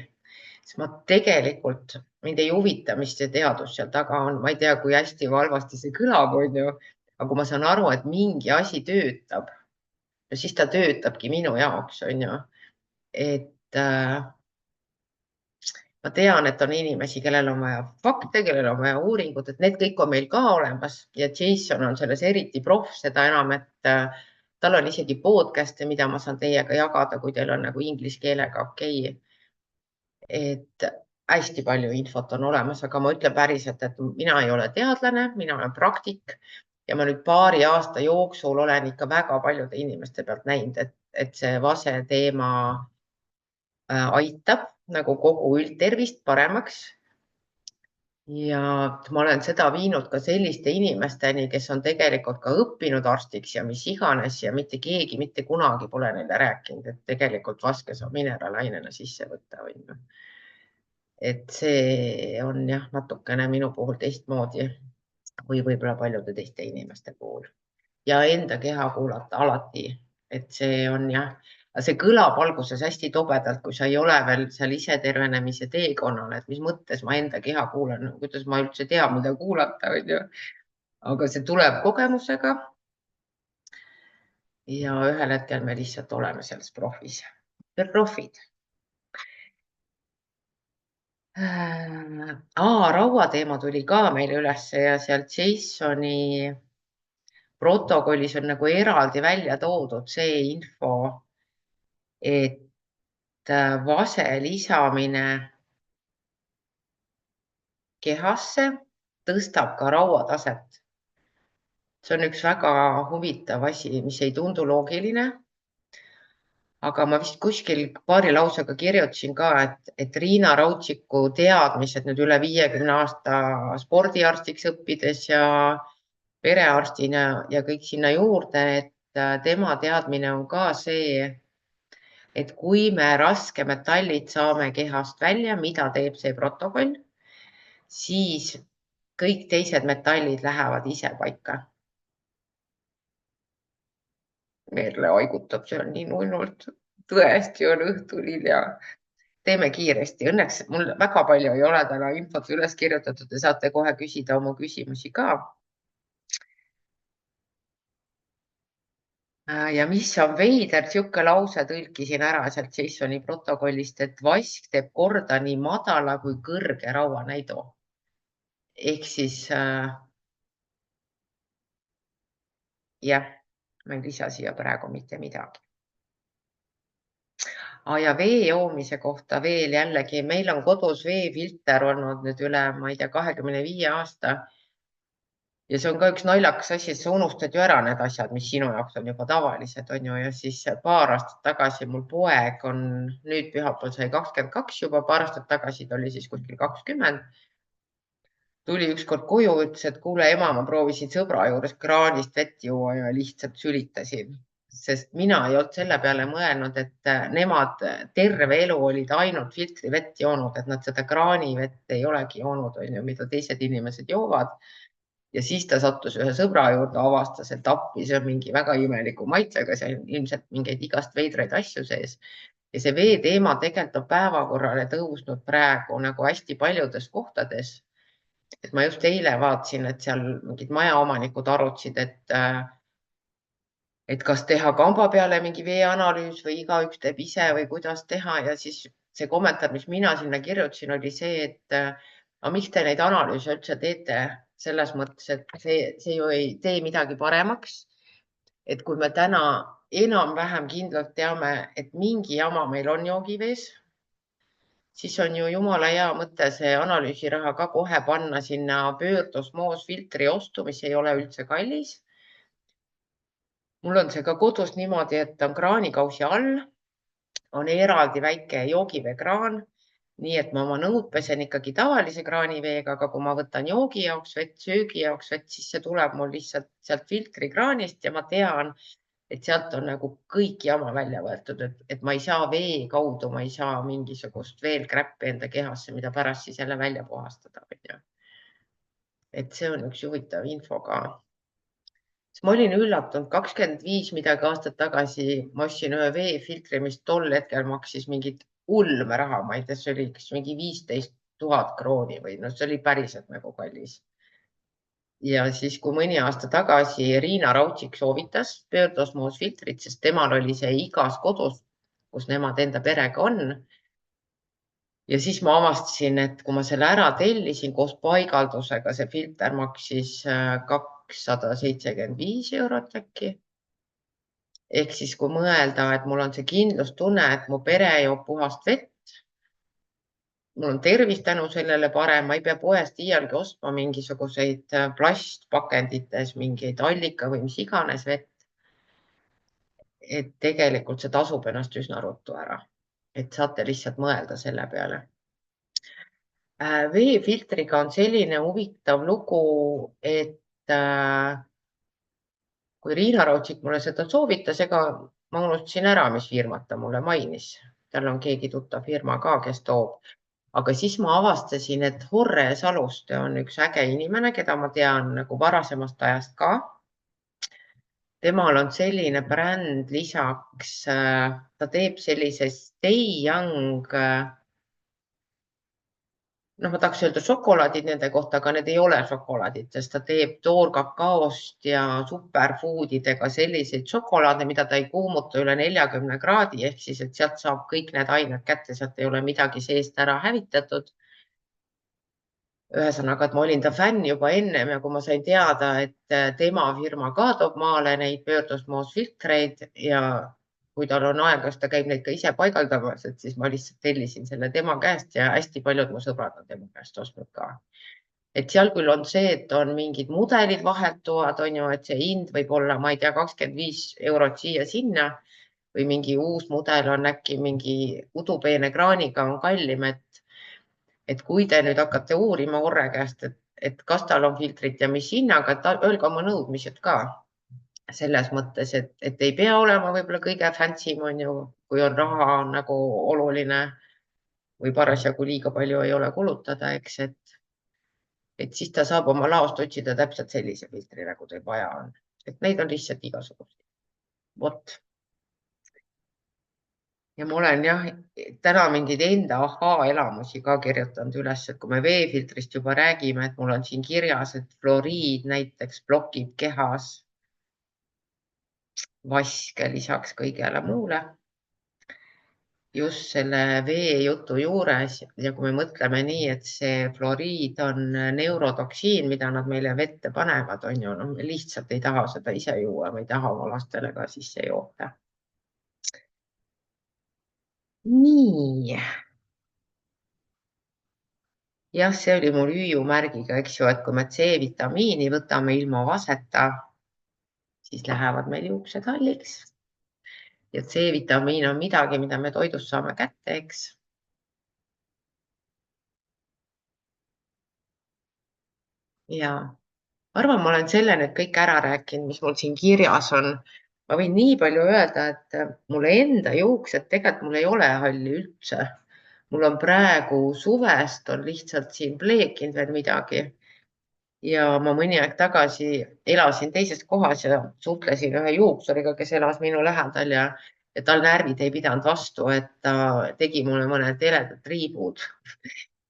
siis ma tegelikult mind ei huvita, mis see teadus seal taga on, ma ei tea, kui hästi või halvasti see kõlab, onju. aga kui ma saan aru, et mingi asi töötab, no siis ta töötabki minu jaoks, onju. et ma tean, et on inimesi, kellel on vaja fakte, kellel on vaja uuringut, et need kõik on meil ka olemas ja Jason on selles eriti proff, seda enam, et tal on isegi podcast'e, mida ma saan teiega jagada, kui teil on nagu inglise keelega okei. et hästi palju infot on olemas, aga ma ütlen päriselt, et mina ei ole teadlane, mina olen praktik ja ma nüüd paari aasta jooksul olen ikka väga paljude inimeste pealt näinud, et see vase teema aitab nagu kogu üldtervist paremaks. ja ma olen seda viinud ka selliste inimesteni, kes on tegelikult ka õppinud arstiks ja mis iganes ja mitte keegi mitte kunagi pole neile rääkinud, et tegelikult vaske saab mineraalainena sisse võtta, onju. et see on jah, natukene minu puhul teistmoodi või võib-olla paljude teiste inimeste puhul ja enda keha kuulata alati, et see on jah, see kõlab alguses hästi tobedalt, kui sa ei ole veel seal isetervenemise teekonnal, et mis mõttes ma enda keha kuulan, kuidas ma üldse tean, mida kuulata, onju. aga see tuleb kogemusega. ja ühel hetkel me lihtsalt oleme selles profid. Rauateema tuli ka meile ülesse ja seal Jasoni protokollis on nagu eraldi välja toodud see info, et vase lisamine kehasse tõstab ka rauataset. see on üks väga huvitav asi, mis ei tundu loogiline. aga ma vist kuskil paari lausega kirjutasin ka, et Riina Rautsiku teadmised nüüd üle 50 aasta spordiarstiks õppides ja perearstina ja kõik sinna juurde, et tema teadmine on ka see, et kui me raskemetallid saame kehast välja, mida teeb see protokoll, siis kõik teised metallid lähevad ise paika. Merle haigutab seal nii nunnult. Tõesti on õhtulil ja teeme kiiresti. Õnneks mul väga palju ei ole täna infot üles kirjutatud ja saate kohe küsida oma küsimusi ka. Ja mis on veider, sihuke lause tõlkisin ära sealt Jasoni protokollist, et vask teeb korda nii madala kui kõrge rauanäidu. Ehk siis jah, ma ei lisa siia praegu mitte midagi. ja vee joomise kohta veel jällegi, meil on kodus veefilter olnud nüüd üle, ma ei tea, 25 aasta. ja see on ka üks naljakas asi, et sa unustad ju ära need asjad, mis sinu jaoks on juba tavalised, on ju. ja siis paar aastat tagasi mul poeg on, nüüd pühapäeval sai 22 juba, paar aastat tagasi ta oli siis kuskil 20. tuli ükskord koju, ütles, et kuule ema, ma proovisin sõbra juures kraanist vett juua ja lihtsalt sülitasin. Sest mina ei olnud selle peale mõelnud, et nemad terve elu olid ainult filtrivett joonud, et nad seda kraanivett ei olegi joonud, on ju, mida teised inimesed joovad. ja siis ta sattus ühe sõbra juurde, avastas, et appi, see on mingi väga imeliku maitsega, see on ilmselt mingeid igast veidraid asju sees. ja see vee teema tegelikult on päevakorrale tõusnud praegu nagu hästi paljudes kohtades. et ma just eile vaatasin, et seal mingid majaomanikud arutasid, et kas teha kamba peale mingi veeanalüüs või igaüks teeb ise või kuidas teha. ja siis see kommentaar, mis mina sinna kirjutasin, oli see, et aga miks te neid analüüse üldse teete, selles mõttes, et see ju ei tee midagi paremaks. et kui me täna enam-vähem kindlalt teame, et mingi jama meil on joogivees, siis on ju jumala hea mõte see analüüsiraha ka kohe panna sinna pöördosmoosfiltri ostu, mis ei ole üldse kallis. mul on see ka kodus niimoodi, et on kraanikausi all, on eraldi väike joogiveekraan, nii et ma oma nõud pesen ikkagi tavalise kraaniveega, aga kui ma võtan joogi jaoks vett, söögi jaoks vett, siis see tuleb mul lihtsalt sealt filtrikraanist ja ma tean, et sealt on nagu kõik jama välja võetud, et ma ei saa vee kaudu, ma ei saa mingisugust veel kräppi enda kehasse, mida pärast siis jälle välja puhastada. et see on üks huvitav info ka. ma olin üllatunud, 25 midagi aastat tagasi ma ostsin ühe veefiltri, mis tol hetkel maksis mingit ulme raha, ma ei tea, see oli kas mingi 15 1000 krooni või noh, see oli päriselt nagu kallis. Ja siis, kui mõni aasta tagasi Riina Raudsik soovitas pöördosmoosfiltrit, sest temal oli see igas kodus, kus nemad enda perega on. Ja siis ma avastasin, et kui ma selle ära tellisin koos paigaldusega, see filter maksis 275 eurot äkki. Ehk siis, kui mõelda, et mul on see kindlustunne, et mu pere joob puhast vett, mul on tervis tänu sellele parem, ma ei pea poest iialgi ostma mingisuguseid plastpakendites mingeid allika või mis iganes vett. Et tegelikult see tasub ennast üsna ruttu ära, et saate lihtsalt mõelda selle peale. Veefiltriga on selline huvitav lugu, et kui Riina Raudsik mulle seda soovitas, ega ma unustasin ära, mis firmat ta mulle mainis. Tal on keegi tuttav firma ka, kes toob. Aga siis ma avastasin, et Horre Saluste on üks äge inimene, keda ma tean nagu varasemast ajast ka. Temal on selline bränd lisaks, ta teeb sellise Stay Young, noh, ma tahaks öelda šokolaadid nende kohta, aga need ei ole šokolaadid, sest ta teeb toorkakaost ja superfoodidega selliseid šokolaade, mida ta ei kuumuta üle 40 kraadi, ehk siis, et sealt saab kõik need ained kätte, sealt ei ole midagi seest ära hävitatud. Ühesõnaga, et ma olin ta fänn juba ennem ja kui ma sain teada, et tema firma ka toob maale neid pöördosmoosfiltreid ja kui tal on aega, siis ta käib neid ka ise paigaldamas, et siis ma lihtsalt tellisin selle tema käest ja hästi paljud mu sõbrad on tema käest ostnud ka. Et seal küll on see, et on mingid mudelid vahetuvad, on ju, et see hind võib olla, ma ei tea, 25 eurot siia-sinna või mingi uus mudel on äkki mingi udupeene kraaniga on kallim, et kui te nüüd hakkate uurima Orre käest, et kas tal on filtrit ja mis hinnaga, et öelge oma nõudmised ka selles mõttes, et ei pea olema võib-olla kõige fancy, on ju, kui on raha on nagu oluline või parasjagu liiga palju ei ole kulutada, eks, et siis ta saab oma laost otsida täpselt sellise filtri, nagu teil vaja on. Et neid on lihtsalt igasuguseid. Vot. Ja ma olen jah, täna mingeid enda ahaa-elamusi ka kirjutanud üles, et kui me veefiltrist juba räägime, et mul on siin kirjas, et fluoriid näiteks blokib kehas vaske lisaks kõigele muule. Just selle veejutu juures ja kui me mõtleme nii, et see fluoriid on neurotoksiin, mida nad meile vette panevad, on ju, me lihtsalt ei taha seda ise juua, me ei taha oma lastele ka sisse joota. Nii. Jah, see oli mul hüüumärgiga, eks ju, et kui me C-vitamiini võtame ilma vaseta, siis lähevad meil juuksed halliks. Ja C-vitamiin on midagi, mida me toidust saame kätte, eks. Ja arvan, ma olen selle nüüd kõik ära rääkinud, mis mul siin kirjas on. Ma võin nii palju öelda, et mulle enda juuksed, tegelikult mul ei ole halli üldse. Mul on praegu suvest on lihtsalt siin pleekinud veel midagi. Ja ma mõni aeg tagasi elasin teises kohas ja suhtlesin ühe juuksuriga, kes elas minu lähedal ja tal närvid ei pidanud vastu, et ta tegi mulle mõned heledad triibud.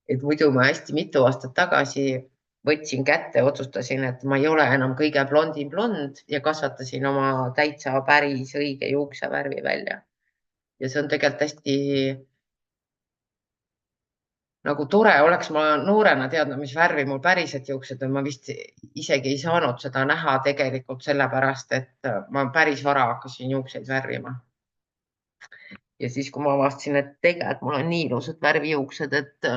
Et muidu ma hästi mitu aastat tagasi võtsin kätte, otsustasin, et ma ei ole enam kõige blondim blond ja kasvatasin oma täitsa päris õige juuksevärvi välja. Ja see on tegelikult hästi nagu tore oleks ma noorena teadnud, mis värvi mul päriselt juuksed on, ma vist isegi ei saanud seda näha tegelikult sellepärast, et ma päris vara hakkasin juukseid värvima. Ja siis, kui ma avastasin, et tegelikult mul on nii ilusad värvijuuksed, et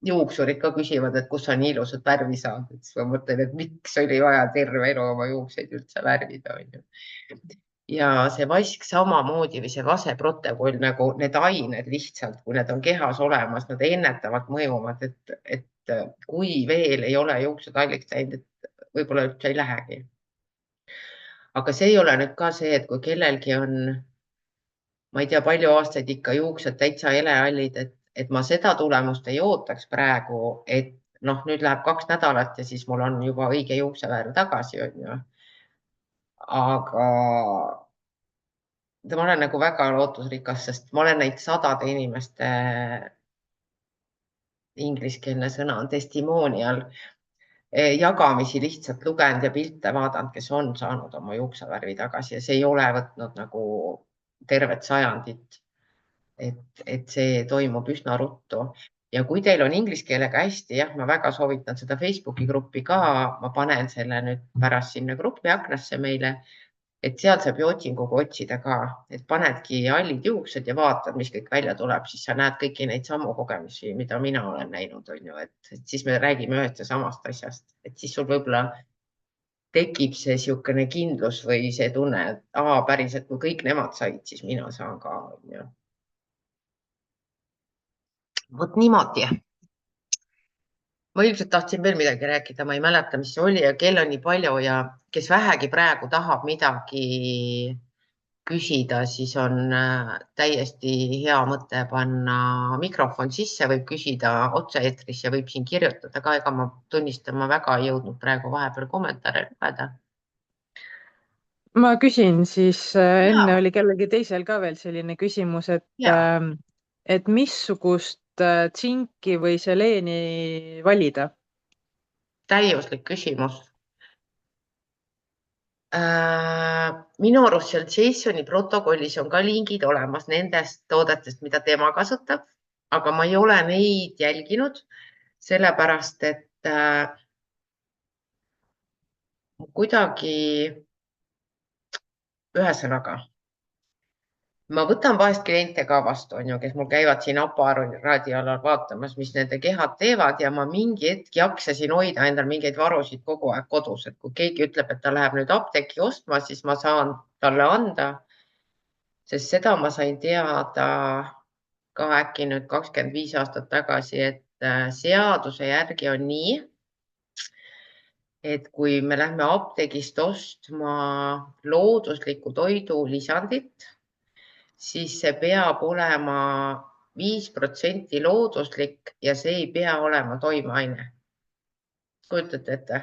juuksurid ka küsivad, et kus sa nii ilusat värvi saad, et siis ma mõtlen, et miks oli vaja terve elu oma juukseid üldse värvida, onju. Ja see vask samamoodi või see vaseprotokoll nagu need ained lihtsalt, kui need on kehas olemas, nad ennetavalt mõjuvad, et kui veel ei ole juuksed halliks läinud, et võib-olla üldse ei lähegi. Aga see ei ole nüüd ka see, et kui kellelgi on, ma ei tea, palju aastaid ikka juuksed täitsa helehallid, et ma seda tulemust ei ootaks praegu, et noh, nüüd läheb 2 nädalat ja siis mul on juba õige juuksevärv tagasi, on ju. Aga ma olen nagu väga lootusrikas, sest ma olen näinud sadade inimeste ingliskeelne sõna on testimonial, jagamisi lihtsalt lugenud ja pilte vaadanud, kes on saanud oma juuksevärvi tagasi ja see ei ole võtnud nagu tervet sajandit. Et see toimub üsna ruttu. Ja kui teil on inglise keelega hästi, jah, ma väga soovitan seda Facebooki gruppi ka, ma panen selle nüüd pärast sinna gruppi aknasse meile, et seal saab ju otsinguga otsida ka, et panedki hallid juuksed ja vaatad, mis kõik välja tuleb, siis sa näed kõiki neid samu kogemusi, mida mina olen näinud, on ju, et siis me räägime ühest ja samast asjast, et siis sul võib-olla tekib see niisugune kindlus või see tunne, et päriselt, kui kõik nemad said, siis mina saan ka, on ju. Vot niimoodi. Ma ilmselt tahtsin veel midagi rääkida, ma ei mäleta, mis see oli ja kell on nii palju ja kes vähegi praegu tahab midagi küsida, siis on täiesti hea mõte panna mikrofon sisse, võib küsida otse-eetris ja võib siin kirjutada ka, ega ma tunnistan, ma väga ei jõudnud praegu vahepeal kommentaare lugeda. Ma küsin siis, enne Jaa. oli kellelgi teisel ka veel selline küsimus, Jaa. et missugust tsinki või seleeni valida? Täiuslik küsimus. Minu arust seal Jasoni protokollis on ka lingid olemas nendest toodetest, mida tema kasutab, aga ma ei ole neid jälginud, sellepärast et kuidagi, ühesõnaga, ma võtan vahest kliente ka vastu, on ju, kes mul käivad siin aparaadi alal vaatamas, mis nende kehad teevad ja ma mingi hetk jaksasin hoida endal mingeid varusid kogu aeg kodus, et kui keegi ütleb, et ta läheb nüüd apteeki ostma, siis ma saan talle anda, sest seda ma sain teada ka äkki nüüd 25 aastat tagasi, et seaduse järgi on nii, et kui me lähme apteegist ostma looduslikku toidulisandit, siis see peab olema 5% looduslik ja see ei pea olema toimeaine. Kujutate ette?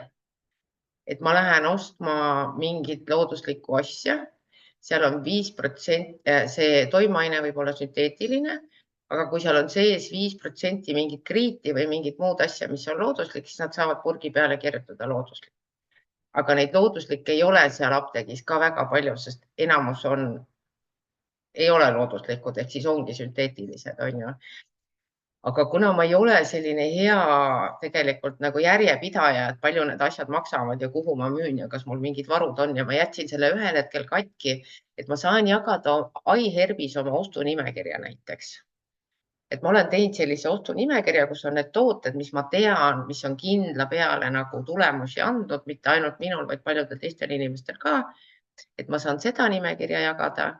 Et ma lähen ostma mingit looduslikku asja, seal on 5%, see toimeaine võib olla sünteetiline, aga kui seal on sees 5% mingit kriiti või mingit muud asja, mis on looduslik, siis nad saavad purgi peale kirjutada looduslik. Aga neid looduslikke ei ole seal apteegis ka väga palju, sest enamus ei ole looduslikud, ehk siis ongi sünteetilised, on ju. Aga kuna ma ei ole selline hea tegelikult nagu järjepidaja, et palju need asjad maksavad ja kuhu ma müün ja kas mul mingid varud on ja ma jätsin selle ühel hetkel katki, et ma saan jagada iHerbis oma ostunimekirja näiteks. Et ma olen teinud sellise ostunimekirja, kus on need tooted, mis ma tean, mis on kindla peale nagu tulemusi andnud, mitte ainult minul, vaid paljudel teistel inimestel ka. Et ma saan seda nimekirja jagada.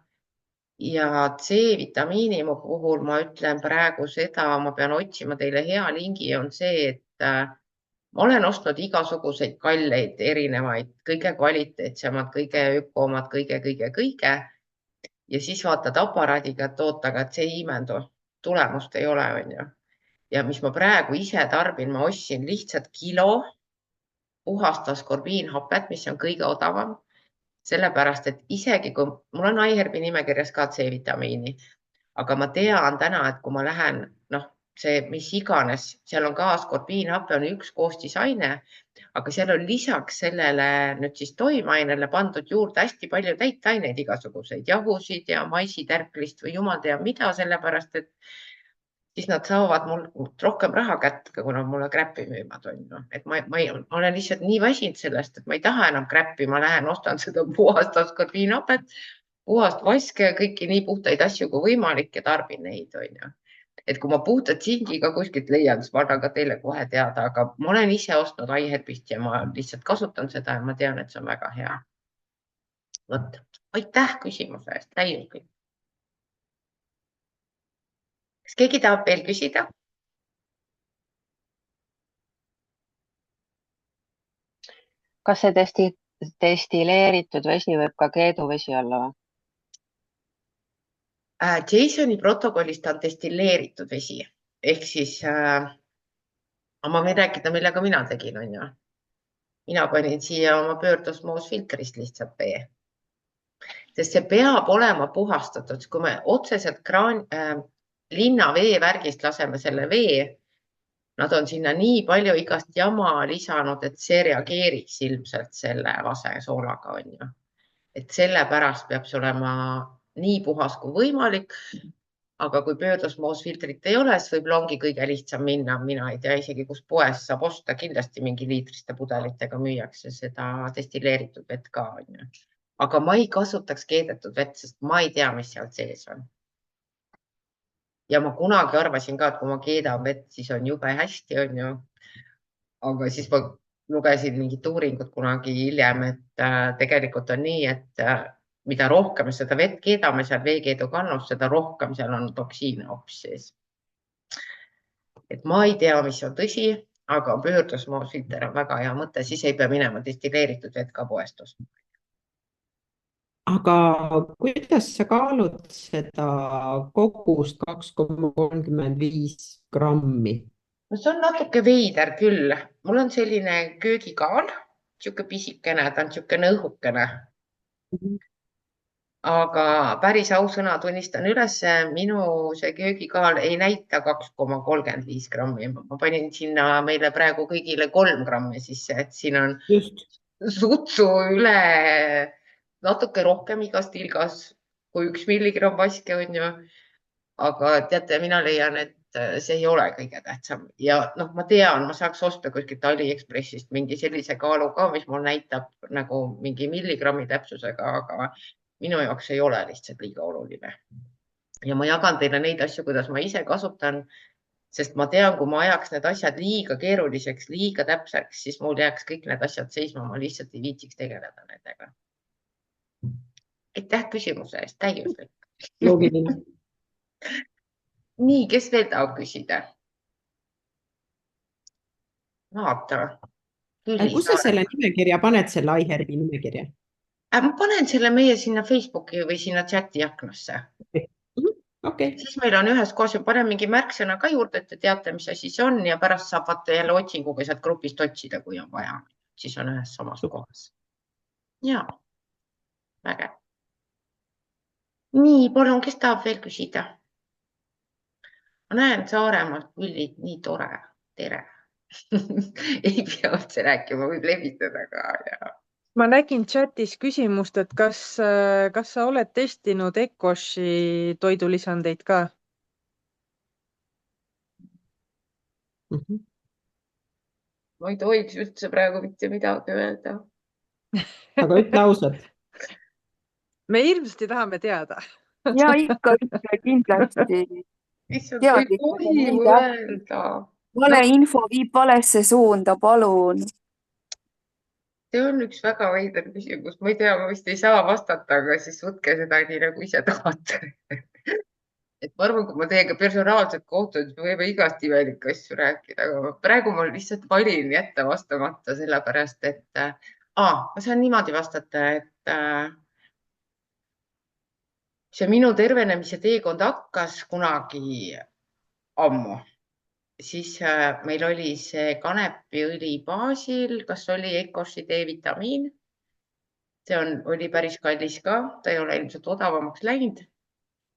Ja C-vitamiini puhul ma ütlen praegu seda, ma pean otsima teile hea lingi, on see, et ma olen ostnud igasuguseid kalleid, erinevaid, kõige kvaliteetsemad, kõige ökomad, kõige. Ja siis vaatad aparaadiga, et oota, et see ei imendu, tulemust ei ole, on ju. Ja mis ma praegu ise tarbin, ma ostsin lihtsalt kilo puhast askorbiinhapet, mis on kõige odavam. Sellepärast, et isegi kui mul on iHerbi nimekirjas ka C-vitamiini, aga ma tean täna, et kui ma lähen, see, mis iganes, seal on ka askorbiinhape on üks koostisaine, aga seal on lisaks sellele nüüd siis toimeainele pandud juurde hästi palju täitaineid, igasuguseid jahusid ja maisitärklist või jumal teab mida, sellepärast, et siis nad saavad mul rohkem raha kätte, kui nad mulle kräppi müüvad, on ju. Et ma olen lihtsalt nii väsinud sellest, et ma ei taha enam kräppi, ma lähen ostan seda puhast askorbiinhapet, puhast vaske, kõiki nii puhtaid asju kui võimalik ja tarbin neid, on ju. Et kui ma puhta tsingiga kuskilt leian, siis ma annan ka teile kohe teada, aga ma olen ise ostnud iHerbist ja ma lihtsalt kasutan seda ja ma tean, et see on väga hea. Võt, aitäh küsimuse eest, täielikult. Kas keegi tahab veel küsida? Kas see destilleeritud vesi võib ka keeduvesi olla või? Jasoni protokollis ta on destilleeritud vesi ehk siis ma võin rääkida, millega mina tegin, on ju. Mina panin siia oma pöördosmoosfiltrist lihtsalt vee, sest see peab olema puhastatud, kui me otseselt linna veevärgist laseme selle vee, nad on sinna nii palju igast jama lisanud, et see reageeriks ilmselt selle lasesoolaga, on ju. Et sellepärast peab see olema nii puhas kui võimalik. Aga kui pöördosmoosfiltrit ei ole, siis võib-olla ongi kõige lihtsam minna, mina ei tea isegi, kus poes saab osta, kindlasti mingi liitriste pudelitega müüakse seda destilleeritud vett ka, on ju. Aga ma ei kasutaks keedetud vett, sest ma ei tea, mis seal sees on. Ja ma kunagi arvasin ka, et kui ma keedan vett, siis on jube hästi, on ju. Aga siis ma lugesin mingit uuringut kunagi hiljem, et tegelikult on nii, et mida rohkem me seda vett keedame seal veekeedukannus, seda rohkem seal on toksiine hoopis sees. Et ma ei tea, mis on tõsi, aga pöördosmoosfilter on väga hea mõte, siis ei pea minema destilleeritud vett ka poest ostma. Aga kuidas sa kaalud seda kogust 2,35 grammi? No see on natuke veider küll. Mul on selline köögikaal, siuke pisikene, ta on siukene õhukene. Aga päris ausõna tunnistan üles, minu see köögikaal ei näita 2,35 grammi. Ma panin sinna meile praegu kõigile 3 grammi sisse, et siin on Just. sutsu üle natuke rohkem igas tilgas kui 1 milligramm vaske, on ju. Aga teate, mina leian, et see ei ole kõige tähtsam. Ja ma tean, ma saaks osta kuskilt AliExpressist mingi sellise kaalu ka, mis mul näitab nagu mingi milligrammi täpsusega, aga minu jaoks ei ole lihtsalt liiga oluline. Ja ma jagan teile neid asju, kuidas ma ise kasutan, sest ma tean, kui ma ajaks need asjad liiga keeruliseks, liiga täpseks, siis mul jääks kõik need asjad seisma, ma lihtsalt ei viitsiks tegeleda nendega. Aitäh küsimuse eest, täiuslik. Loogiline. Nii, kes veel tahab küsida? Vaata. Kus sa selle nimekirja paned, selle iHerbi nimekirja? Ma panen selle meie sinna Facebooki või sinna chati aknasse. Okay. Siis meil on ühes kohas ja panen mingi märksõna ka juurde, et te teate, mis asi see on ja pärast saab jälle otsinguga sealt grupist otsida, kui on vaja. Siis on ühes samas kohas. Ja, väge. Nii, palun, kes tahab veel küsida? Ma näen Saaremaalt Villit, nii tore. Tere. Ei pea otse rääkima, võib levitada ka. Ja. Ma nägin chatis küsimust, et kas sa oled testinud Ecoshi toidulisandeid ka? Ma ei tohiks üldse praegu mitte midagi öelda. Aga ütle ausalt. Me hirmsasti tahame teada. Ja ikka kindlasti. Issand, ma ei tohi öelda. Vale info viib valesse suunda, palun. See on üks väga veider küsimus. Ma ei tea, ma vist ei saa vastata, aga siis võtke seda nii, nagu ise tahate. Et ma arvan, kui ma teiega personaalselt kohtun, siis me võime igast imelikke asju rääkida, aga praegu ma lihtsalt valin jätta vastamata sellepärast, et ma saan niimoodi vastata, et see minu tervenemise teekond hakkas kunagi ammu. Siis meil oli see kanepiõli baasil, kas oli Ecoshi D-vitamiin. See oli päris kallis ka, ta ei ole ilmselt odavamaks läinud.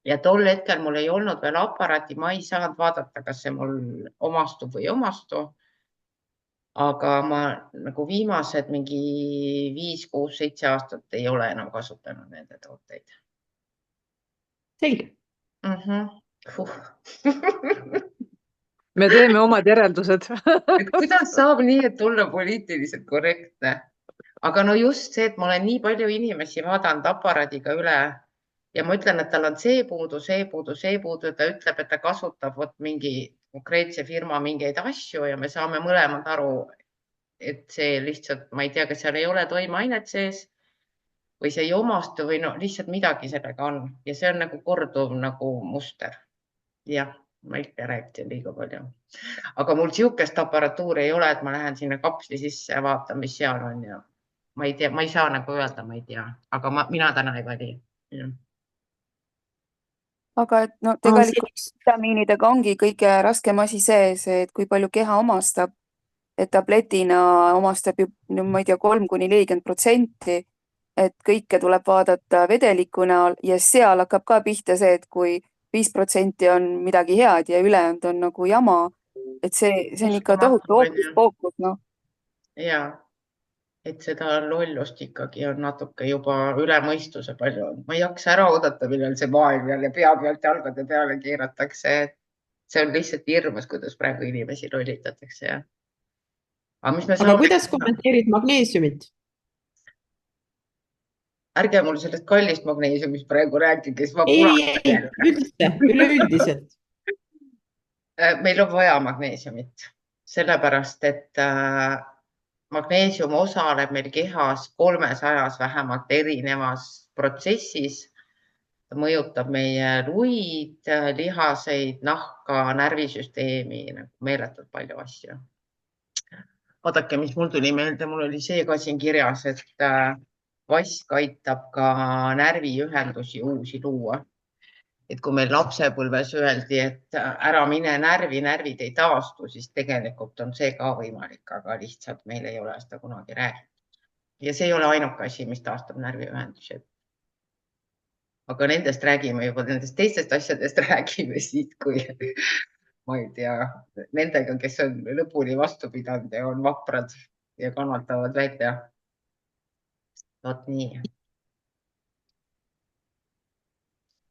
Ja tol hetkel mul ei olnud veel aparaati, ma ei saanud vaadata, kas see mul omastub või ei omastu. Aga ma nagu viimased mingi 5, 6, 7 aastat ei ole enam kasutanud nende tooteid. Selge. Me teeme omad järeldused. Et kuidas saab nii, et olla poliitiliselt korrektne? Aga no just see, et ma olen nii palju inimesi vaadanud aparaadiga üle ja ma ütlen, et tal on see puudu, see puudu, see puudu. Ta ütleb, et ta kasutab mingi konkreetse firma mingeid asju ja me saame mõlemad aru, et see lihtsalt, ma ei tea, kas seal ei ole toimeainet sees või see ei omastu või lihtsalt midagi sellega on. Ja see on nagu korduv nagu muster. Jah. Ma ikka rääkisin liiga palju. Aga mul siukest aparatuuri ei ole, et ma lähen sinna kapsli sisse ja vaatan, mis seal on. Ja ma ei tea, ma ei saa nagu öelda, ma ei tea. Aga mina täna ei vali. Aga tegelikult vitamiinidega ongi kõige raskem asi see, et kui palju keha omastab. Et tabletina omastab ju, ma ei tea, 3–40%. Et kõike tuleb vaadata vedeliku näol ja seal hakkab ka pihta see, et kui 5% on midagi head ja ülejäänud on nagu jama, et see on ikka tohutu hookus-pookus, noh. ja et seda lollust ikkagi on natuke juba üle mõistuse palju. Ma ei jaksa ära oodata, millal see maailm jälle pea pealt jalgade peale keeratakse. See on lihtsalt hirmus, kuidas praegu inimesi lollitatakse. Ja. Aga kuidas kommenteerid magneesiumit? Ärge mul sellest kallist magneesiumist praegu rääkige, siis ma ei, üleüldiselt. Meil on vaja magneesiumit, sellepärast, et magneesium osaleb meil kehas 300 vähemalt erinevas protsessis. Ta mõjutab meie luid, lihaseid, nahka, närvisüsteemi, meeletult palju asju. Vaadake, mis mul tuli meelde, mul oli see ka siin kirjas, et vask aitab ka närviühendusi uusi luua. Et kui meil lapsepõlves öeldi, et ära mine närvi, närvid ei taastu, siis tegelikult on see ka võimalik, aga lihtsalt meil ei ole seda kunagi räägitud. Ja see ei ole ainuke asi, mis taastab närviühendusi. Aga nendest räägime juba, nendest teistest asjadest räägime siit, kui ma ei tea, nendega, kes on lõpuni vastu pidanud ja on vaprad ja kannatavad välja. Vot nii.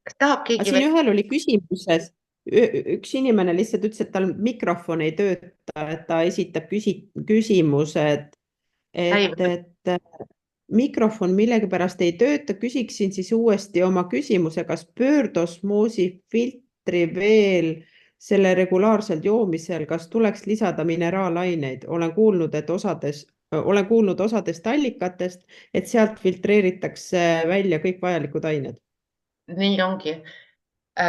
Kas tahab keegi siin ühel oli küsimuses, üks inimene lihtsalt ütles, et tal mikrofon ei tööta, et ta esitab küsimused, et mikrofon millegipärast ei tööta. Küsiksin siis uuesti oma küsimuse, kas pöördosmoosi filtri veel selle regulaarselt joomisel, kas tuleks lisada mineraalaineid? Olen kuulnud osadest allikatest, et sealt filtreeritakse välja kõik vajalikud ained. Nii ongi.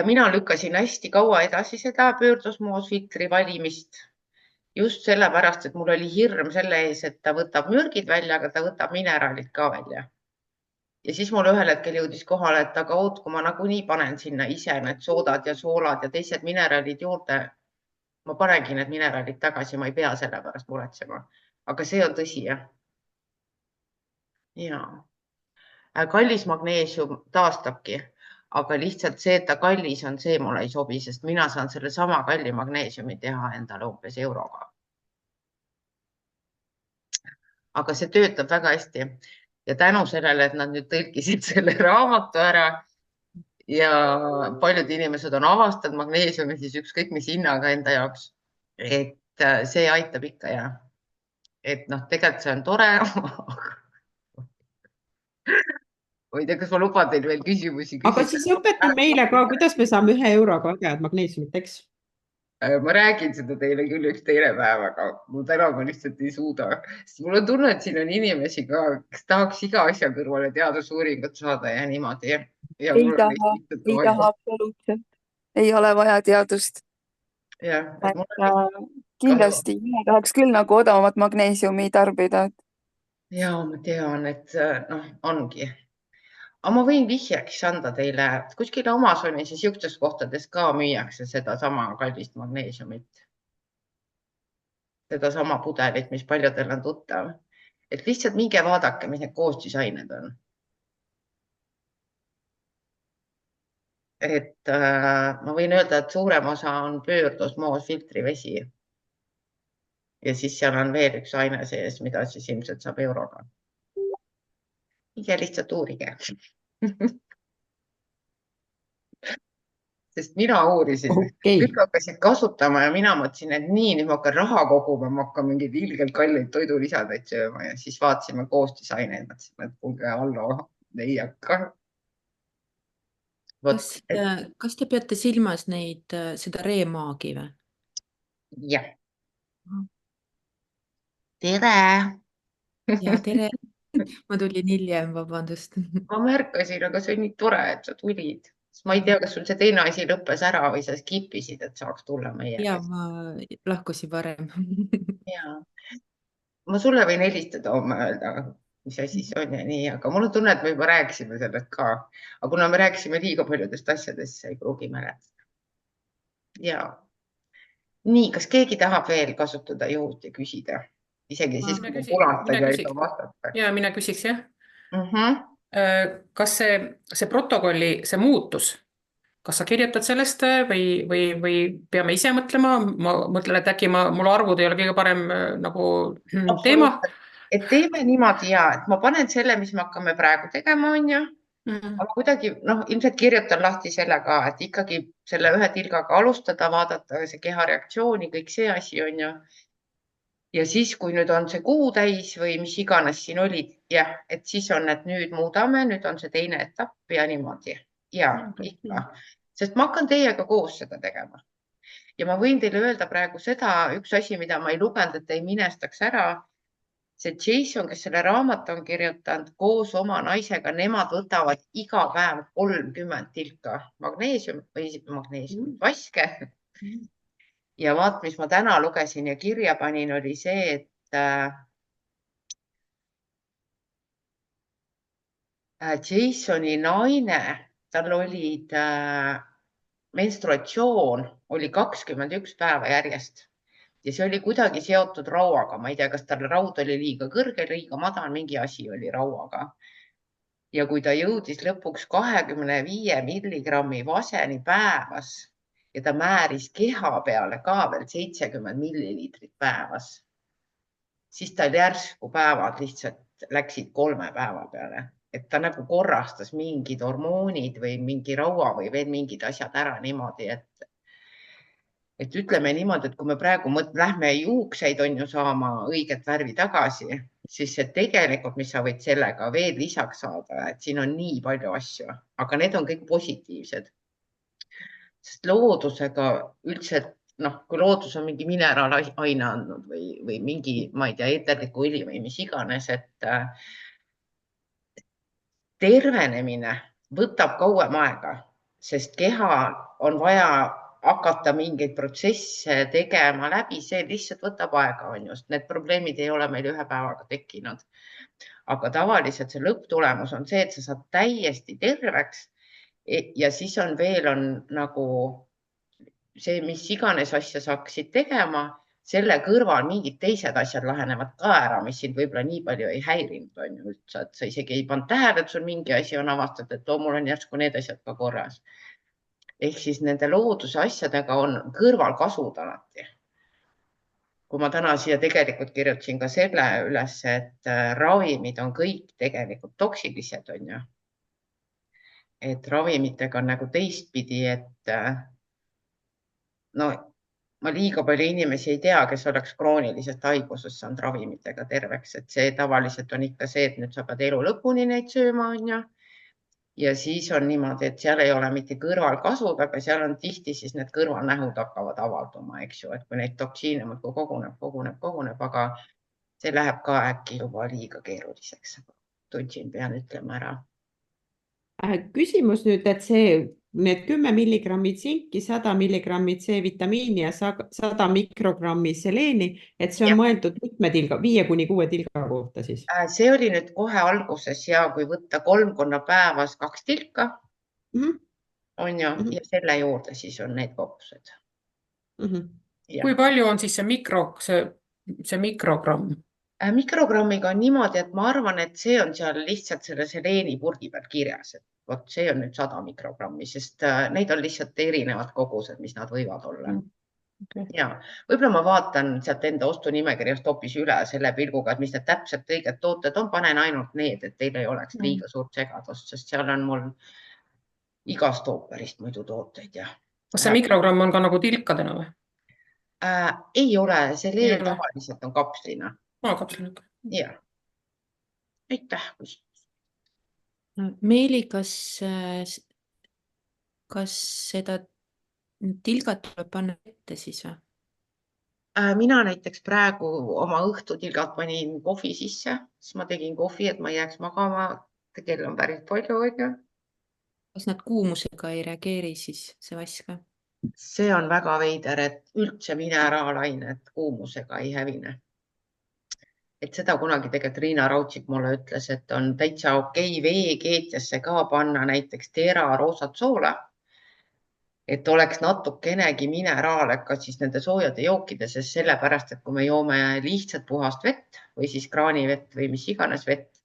Mina lükkasin hästi kaua edasi seda pöördosmoosfiltri valimist. Just sellepärast, et mul oli hirm selle ees, et ta võtab mürgid välja, aga ta võtab mineraalid ka välja. Ja siis mul ühel hetkel jõudis kohale, et aga oot, kui ma nagunii panen sinna ise need soodad ja soolad ja teised mineraalid juurde, ma panengi need mineraalid tagasi, ma ei pea selle pärast muretsema. Aga see on tõsi, jah. Ja. Kallis magneesium taastabki. Aga lihtsalt see, et ta kallis on, see mulle ei sobi, sest mina saan selle sama kalli magneesiumi teha endale umbes euroga. Aga see töötab väga hästi ja tänu sellele, et nad nüüd tõlkisid selle raamatu ära ja paljud inimesed on avastanud magneesiumi siis ükskõik mis hinnaga enda jaoks, et see aitab ikka ja et tegelikult see on tore. Ma ei tea, kas ma luban teil veel küsimusi. Aga siis õpeta meile ka, kuidas me saame 1 euroga ägedat magneesiumit, eks? Ma räägin seda teile küll üks teine päev, aga täna ma lihtsalt ei suuda. Mul on tunne, et siin on inimesi ka, kes tahaks iga asja kõrvale teadusuuringut saada ja niimoodi. Ja ei taha absoluutselt. Ei ole vaja teadust. Kindlasti tahaks küll nagu odavamat magneesiumi tarbida. Ja, ma tean, et ongi. Aga ma võin vihjeks anda teile, et kuskil Amazonis ja siukses kohtades ka müüakse seda sama kallist magneesiumit. Seda sama pudelit, mis paljudel on tuttav. Et lihtsalt minge vaadake, mis need koostisained on. Et ma võin öelda, et suurem osa on pöördosmoosfiltri vesi. Ja siis seal on veel üks aine sees, mida siis ilmselt saab euroga. Minge lihtsalt uurige. Sest mina uurisin, kõik hakkasid kasutama ja mina mõtlesin, et nii, nüüd ma hakkan raha koguma, ma hakkan mingeid ilgelt kalleid toidulisadeid sööma ja siis vaatasime koostisaineid, mõtlesin, et kuulge, hallo, ei hakka. Kas te peate silmas seda reemaagi või? Jah. Tere! Ja, tere! Ma tulin hiljem, vabandust. Ma märkasin, aga see on nii tore, et sa tulid. Ma ei tea, kas sul see teine asi lõppes ära või sa skipisid, et saaks tulla meie. Ja, ma lahkusin varem. Ja. Ma sulle võin helistada homme öelda, mis asi see on ja nii, aga mul on tunne, et me juba rääkisime sellest ka. Aga kuna me rääkisime liiga paljudest asjadest, ei pruugi mäletada. Ja. Nii, kas keegi tahab veel kasutada juhust ja küsida? Isegi siis, kui punastega ei saa vastata. Ja, mina küsiks, jah. Kas see protokolli, see muutus, kas sa kirjutad sellest või peame ise mõtlema? Ma mõtlen, et äkki mul arvud ei ole kõige parem nagu teema. Absoluutselt. Et teeme niimoodi et ma panen selle, mis me hakkame praegu tegema, on ju. Aga kuidagi, ilmselt kirjutan lahti selle ka, et ikkagi selle ühe tilgaga alustada, vaadata see keha reaktsiooni, kõik see asi on ju. Ja siis, kui nüüd on see kuu täis või mis iganes siin olid, et siis on, et nüüd muudame, nüüd on see teine etapp ja niimoodi. Ja ikka, sest ma hakkan teiega koos seda tegema. Ja ma võin teile öelda praegu seda, üks asi, mida ma ei lugenud, et ei minestaks ära. See Jason, kes selle raamatu on kirjutanud koos oma naisega, nemad võtavad iga päev 30 tilka magneesium vaske. Ja vaat, mis ma täna lugesin ja kirja panin, oli see, et Jasoni naine, tal olid menstruatsioon oli 21 päeva järjest. Ja see oli kuidagi seotud rauaga. Ma ei tea, kas tal raud oli liiga kõrge, liiga madal, mingi asi oli rauaga. Ja kui ta jõudis lõpuks 25 milligrammi vaseni päevas ja ta määris keha peale ka veel 70 milliliitrit päevas, siis tal järsku päevad lihtsalt läksid 3 päeva peale. Et ta nagu korrastas mingid hormoonid või mingi raua või veel mingid asjad ära niimoodi, et ütleme niimoodi, et kui me praegu lähme juukseid on ju saama õiget värvi tagasi, siis see tegelikult, mis sa võid sellega veel lisaks saada, et siin on nii palju asju, aga need on kõik positiivsed. Sest loodusega üldse, kui loodus on mingi mineraalaine andnud või mingi, ma ei tea, eeterliku õli või mis iganes, et tervenemine võtab kauem aega, sest keha on vaja hakata mingeid protsesse tegema läbi, see lihtsalt võtab aega, on just. Need probleemid ei ole meil ühe päevaga tekkinud. Aga tavaliselt see lõpptulemus on see, et sa saad täiesti terveks ja siis on veel nagu see, mis iganes asja sa hakkasid tegema, selle kõrval mingid teised asjad lahenevad ka ära, mis sind võib-olla nii palju ei häirinud, on ju üldse, et sa isegi ei pannud tähele, et sul mingi asi on avastatud, et mul on järsku need asjad ka korras. Ehk siis nende looduse asjadega on kõrvalkasud alati. Kui ma täna siia tegelikult kirjutasin ka selle üles, et ravimid on kõik tegelikult toksilised, on ju. Et ravimitega on nagu teistpidi, et ma liiga palju inimesi ei tea, kes oleks kroonilisest haigusest saanud ravimitega terveks, et see tavaliselt on ikka see, et nüüd sa pead elu lõpuni neid sööma, on ju. Ja siis on niimoodi, et seal ei ole mitte kõrvalkasud, aga seal on tihti siis need kõrvalnähud hakkavad avalduma, eks ju, et kui neid toksiine koguneb, aga see läheb ka äkki juba liiga keeruliseks. Tundsin, pean ütlema ära. Küsimus nüüd, et need 10 milligrammi tsinki, 100 milligrammi C-vitamiini ja 100 mikrogrammi seleeni, et see on mõeldud mitme tilga, 5-6 tilga kohta siis? See oli nüüd kohe alguses ja kui võtta 3 korda päevas 2 tilka, on ju, ja selle juurde siis on need koppused. Kui palju on siis see mikrogramm? Mikrogrammiga on niimoodi, et ma arvan, et see on seal lihtsalt selle seleeni purgi peal kirjas, et vot see on nüüd 100 mikrogrammi, sest neid on lihtsalt erinevad kogused, mis nad võivad olla. Ja võib-olla ma vaatan sealt enda ostunimekirjast hoopis üle selle pilguga, et mis need täpselt õiged tooted on, panen ainult need, et teil ei oleks liiga suurt segadust, sest seal on mul igast ooperist muidu tooteid. Kas see mikrogramm on ka nagu tilkadena või? Ei ole, seleen tavaliselt on kapslina. Kapslina. Ja. Aitäh. Meeli, kas seda tilgat tuleb panna ette siis või? Mina näiteks praegu oma õhtutilgad panin kohvi sisse, siis ma tegin kohvi, et ma ei jääks magama, kell on päris palju. Kas nad kuumusega ei reageeri siis see vask või? See on väga veider, et üldse mineraalained kuumusega ei hävine. Et seda kunagi tegelikult Riina Raudsik mulle ütles, et on täitsa okei veekeetjasse ka panna näiteks tera roosat soola, et oleks natukenegi mineraale ka siis nende soojade jookide, sest sellepärast, et kui me joome lihtsalt puhast vett või siis kraanivett või mis iganes vett,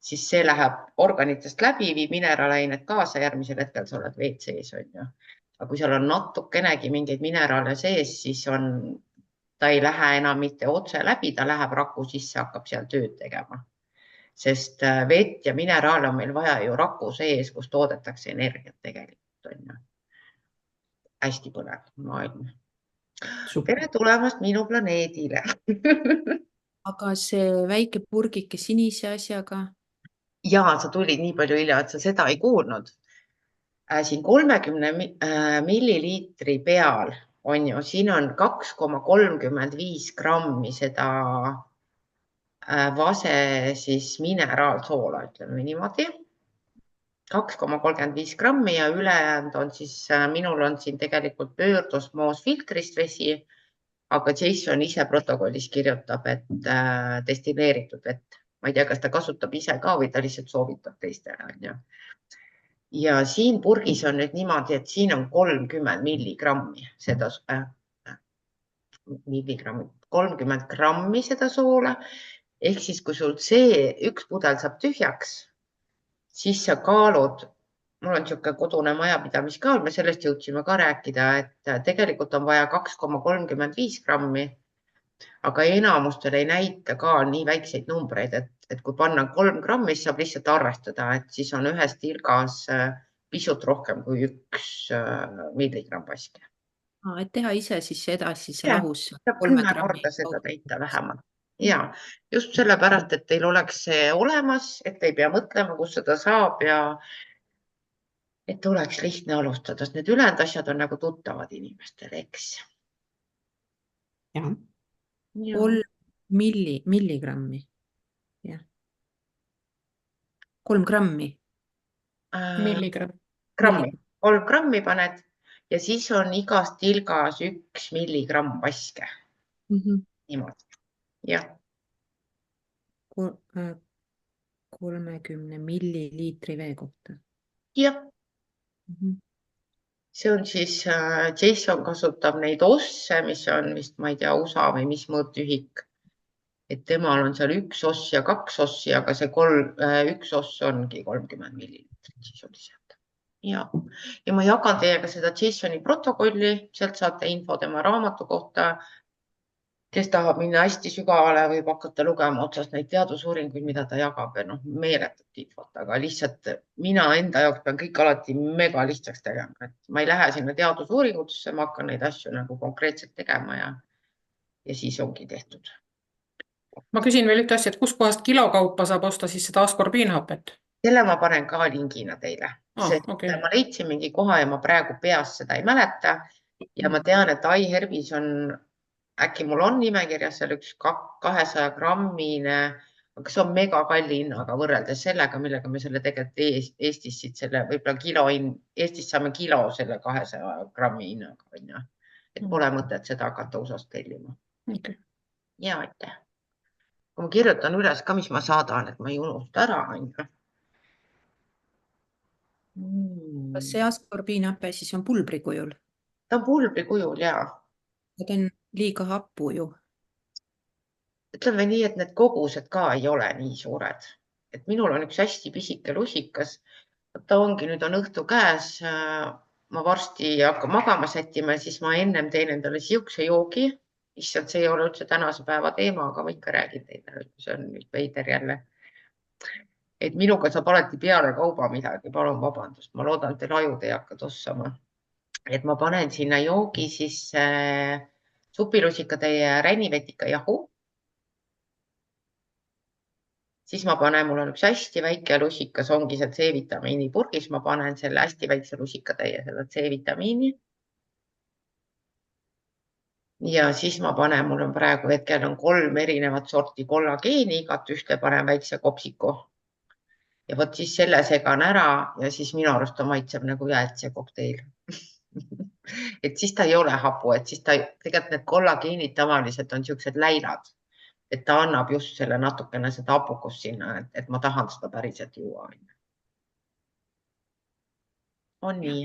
siis see läheb organitest läbi, viib mineraalainet kaasa, järgmisel hetkel sa oled WC-s, on ju. Aga kui seal on natukenegi mingeid mineraale sees, siis ta ei lähe enam mitte otse läbi, ta läheb raku sisse, hakkab seal tööd tegema. Sest vett ja mineraale on meil vaja ju raku sees, kus toodetakse energiat tegelikult, on ju. Hästi põnev maailm. Tere tulemast minu planeedile. Aga see väike purgike sinise asjaga, Ja sa tulid nii palju hilja, et sa seda ei kuulnud. Siin 30 milliliitri peal on ju, siin on 2,35 grammi seda vase siis mineraalsoola, ütleme niimoodi. 2,35 grammi ja ülejäänud on siis, minul on siin tegelikult pöördosmoos filtrist vesi, aga Jason ise protokollis kirjutab, et destilleeritud vett. Ma ei tea, kas ta kasutab ise ka või ta lihtsalt soovitab teistele, on ju. Ja siin purgis on nüüd niimoodi, et siin on 30 milligrammi seda, 30 grammi seda soola. Ehk siis, kui sul see üks pudel saab tühjaks, siis sa kaalud, mul on niisugune kodune majapidamiskaal, me sellest jõudsime ka rääkida, et tegelikult on vaja 2,35 grammi, aga enamustel ei näita ka nii väikseid numbreid, et kui panna 3 grammi, siis saab lihtsalt arvestada, et siis on ühes tilgas pisut rohkem kui 1 milligramm vaske. et teha ise siis edasi Ja, lahus saab 3 10 grammi. korda seda täita vähemalt. Ja just sellepärast, et teil oleks see olemas, et ei pea mõtlema, kus seda saab ja et oleks lihtne alustada, sest need ülejäänud asjad on nagu tuttavad inimestele, eks. jah. 3 milligrammi. Jah. 3 grammi. Milligramm. Grammi, 3 grammi paned ja siis on igas tilgas 1 milligramm vaske. Niimoodi. Jah. 30 milliliitri vee kohta. Jah. See on siis, Jason kasutab neid osse, mis on vist, ma ei tea, USA või mis mõõtühik. Et temal on seal 1 oss ja 2 ossi, aga see 1 oss ongi 30 milliliitrit sisuliselt. Ja ma jagan teiega seda Jasoni protokolli, sealt saate info tema raamatu kohta. Kes tahab minna hästi sügavale, võib hakata lugema otsast neid teadusuuringuid, mida ta jagab ja meeletut infot, aga lihtsalt mina enda jaoks pean kõik alati mega lihtsaks tegema. Et ma ei lähe sinna teadusuuringutesse, ma hakkan neid asju nagu konkreetselt tegema ja siis ongi tehtud. Ma küsin veel ühte asja, et kus kohast kilokaupa saab osta siis seda askorbiinhapet? Selle ma panen ka linkina teile. Okay. Ma leidsin mingi koha ja ma praegu peast seda ei mäleta ja ma tean, et iHerbis on, äkki mul on nimekirjas seal 200 grammine, aga see on mega kalli hinnaga võrreldes sellega, millega me selle tegelikult Eestis siit selle võib-olla Eestis saame kilo selle 200 grammi hinnaga. Et pole mõtet seda hakata USA-st tellima. Okay. Ja aitäh. Kui ma kirjutan üles ka, mis ma saadan, et ma ei unusta ära. Kas see askorbiinhape siis on pulbri kujul? Ta on pulbri kujul, jaa. Ta on liiga happu ju. Ütleme nii, et need kogused ka ei ole nii suured. Et minul on üks hästi pisike lusikas. Ta ongi, nüüd on õhtu käes. Ma varsti hakkan magama sättima ja siis ma ennem teen endale siukse joogi. Issand, see ei ole üldse tänase päeva teema, aga ma ikka räägin teile. See on nüüd veider jälle. Et minuga saab alati peale kauba midagi. Palun vabandust. Ma loodan, et teil ajud ei hakka tossama. Et ma panen sinna joogi siis supilusikatäie ränivetika jahu. Siis ma panen, mul on üks hästi väike lusikas, ongi see C-vitamiini purgis. Ma panen selle hästi väikse lusikatäie selle C-vitamiini. Ja siis ma panen, mul on praegu hetkel on 3 erinevat sorti kollageeni, igat ühte panen väikse kopsiku. Ja võt siis selle segan ära ja siis minu arust ta maitseb nagu jäätise kokteil. Et siis ta ei ole hapu, et siis tegelikult need kollageenid tavaliselt on siuksed läilad, et ta annab just selle natukene seda hapukust sinna, et ma tahan seda päriselt juua. On nii.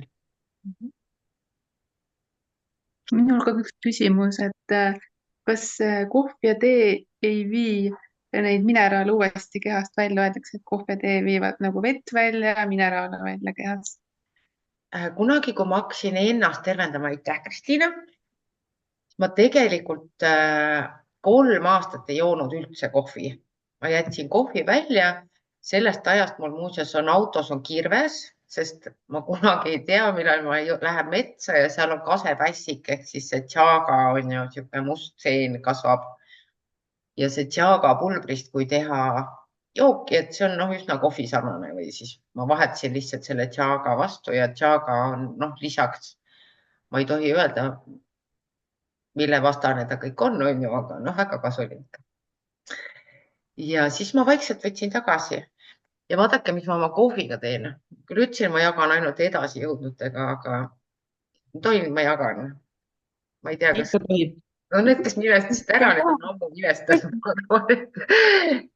Minul ka üks küsimus, et kas kohv ja tee ei vii neid mineraale uuesti kehast välja, öeldakse, et kohv ja tee viivad nagu vett välja ja mineraale välja kehast. Kunagi, kui ma hakkasin ennast tervendama, aitäh, Kristiina, ma tegelikult 3 aastat ei joonud üldse kohvi. Ma jätsin kohvi välja. Sellest ajast mul muuseas on autos on kirves, sest ma kunagi ei tea, millal ma lähen metsa ja seal on kasepässik ehk siis see tšaaga on ju niisugune must seen kasvab. Ja see tšaaga pulbrist, kui teha jooki, et see on üsna kohvi sarnane või siis ma vahetasin lihtsalt selle tšaaga vastu ja tšaaga on lisaks, ma ei tohi öelda, mille vastane ta kõik on ju, aga väga kasulik. Ja siis ma vaikselt võtsin tagasi ja vaadake, mis ma oma kohviga teen. Küll ütlesin, ma jagan ainult edasi jõudnutega, aga tohin, ma jagan. Ma ei tea, kas no need, kes nimestasid ära, need on ammu nimestanud.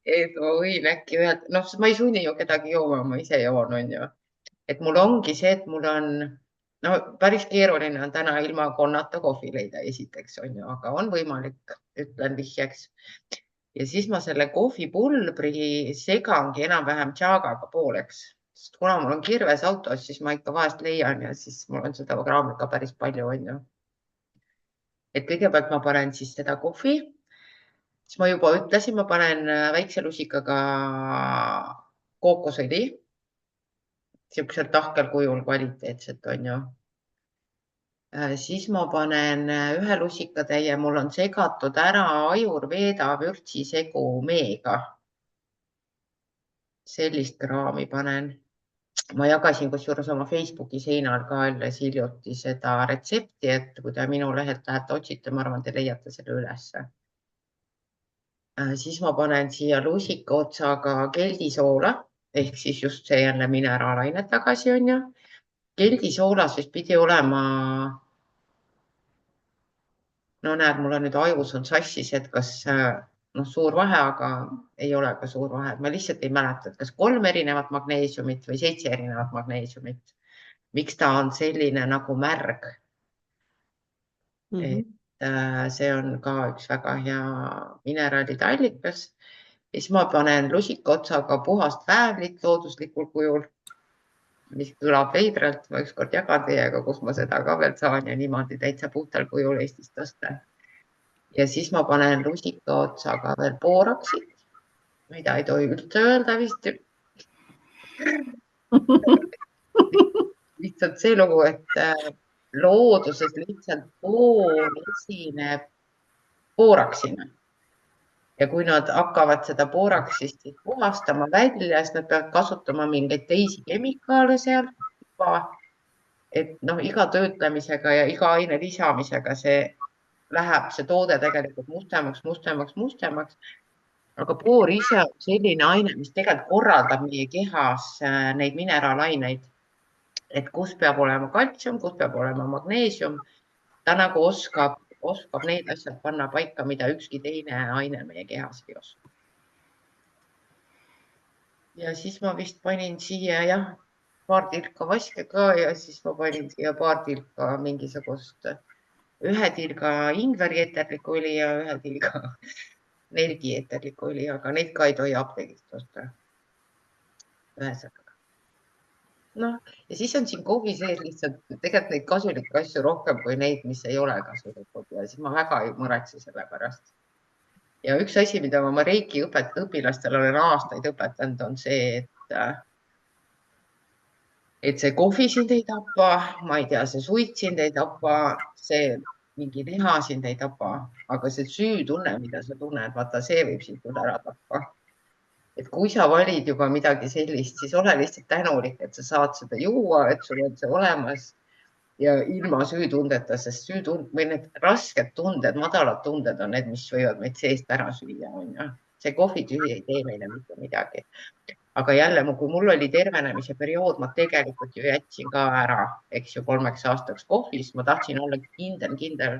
Et ma võin äkki öelda, ma ei sunni ju kedagi jooma, ma ise joon, on ju. Et mul ongi see, et mul on päris keeruline on täna ilma konnata kohvi leida esiteks, on ju, aga on võimalik, ütlen vihjeks. Ja siis ma selle kohvipulbri segangi enam-vähem tšaagaga pooleks. Sest kuna mul on kirves autos, siis ma ikka vahest leian ja siis mul on seda kraami ka päris palju, on ju. Et kõigepealt ma panen siis seda kohvi. Siis ma juba ütlesin, ma panen väikse lusikaga kookosõli. Siukselt tahkel kujul kvaliteetset, on ju. Siis ma panen 1 lusikatäie, mul on segatud ära ajurveeda vürtsisegu meega. Sellist kraami panen. Ma jagasin kusjuures oma Facebooki seinal ka alles hiljuti seda retsepti, et kui te minu lehelt lähete otsite, ma arvan, te leiate selle ülesse. Siis ma panen siia lusika otsaga keldisoola. Ehk siis just see jälle mineraalainet tagasi on ju. Keldisoolas vist pidi olema, no näed, mul on nüüd ajus on sassis, et kas suur vahe, aga ei ole ka suur vahe. Ma lihtsalt ei mäleta, et kas 3 erinevat magneesiumit või 7 erinevat magneesiumit. Miks ta on selline nagu märg? See on ka üks väga hea mineraalide allikas. Ja siis ma panen lusika otsaga puhast väävlit looduslikul kujul, mis kõlab veidralt. Ma ükskord jagan teiega, kus ma seda ka veel saan ja niimoodi täitsa puhtal kujul Eestist osta. Ja siis ma panen lusika otsaga veel booraksit, mida ei tohi üldse öelda vist. Lihtsalt see lugu, et looduses lihtsalt boor esineb booraksina. Ja kui nad hakkavad seda booraksist puhastama välja, siis nad peavad kasutama mingeid teisi kemikaale seal. Et iga töötlemisega ja iga aine lisamisega see läheb see toode tegelikult mustemaks. Aga boor ise on selline aine, mis tegelikult korraldab meie kehas neid mineraalaineid. Et kus peab olema kaltsium, kus peab olema magneesium. Ta nagu oskab need asjad panna paika, mida ükski teine aine meie kehas ei oska. Ja siis ma vist panin siia paar tilka vaske ka ja siis ma panin siia paar tilka mingisugust 1 tilga ingveri eterlikku õli ja 1 tilga nelgi eterlikku õli, aga neid ka ei tohi apteegist osta. Ühesõnaga. Ja siis on siin kohvi sees lihtsalt tegelikult neid kasulikke asju rohkem kui neid, mis ei ole kasulikud ja siis ma väga ei muretse selle pärast. Ja üks asi, mida ma Reiki õpilastele olen aastaid õpetanud, on see, et see kohvi sind ei tapa, ma ei tea, see suit sind ei tapa, see mingi liha sind ei tapa, aga see süütunne, mida sa tunned, vaata, see võib sind küll ära tappa. Et kui sa valid juba midagi sellist, siis ole lihtsalt tänulik, et sa saad seda juua, et sul on see olemas ja ilma süütundeta, sest või need rasked tunded, madalad tunded on need, mis võivad meid seest ära süüa. See kohvitühi ei tee meile mitte midagi. Aga jälle, kui mul oli tervenemise periood, ma tegelikult ju jätsin ka ära, eks ju, 3 aastaks kohvis. Ma tahtsin olla kindel.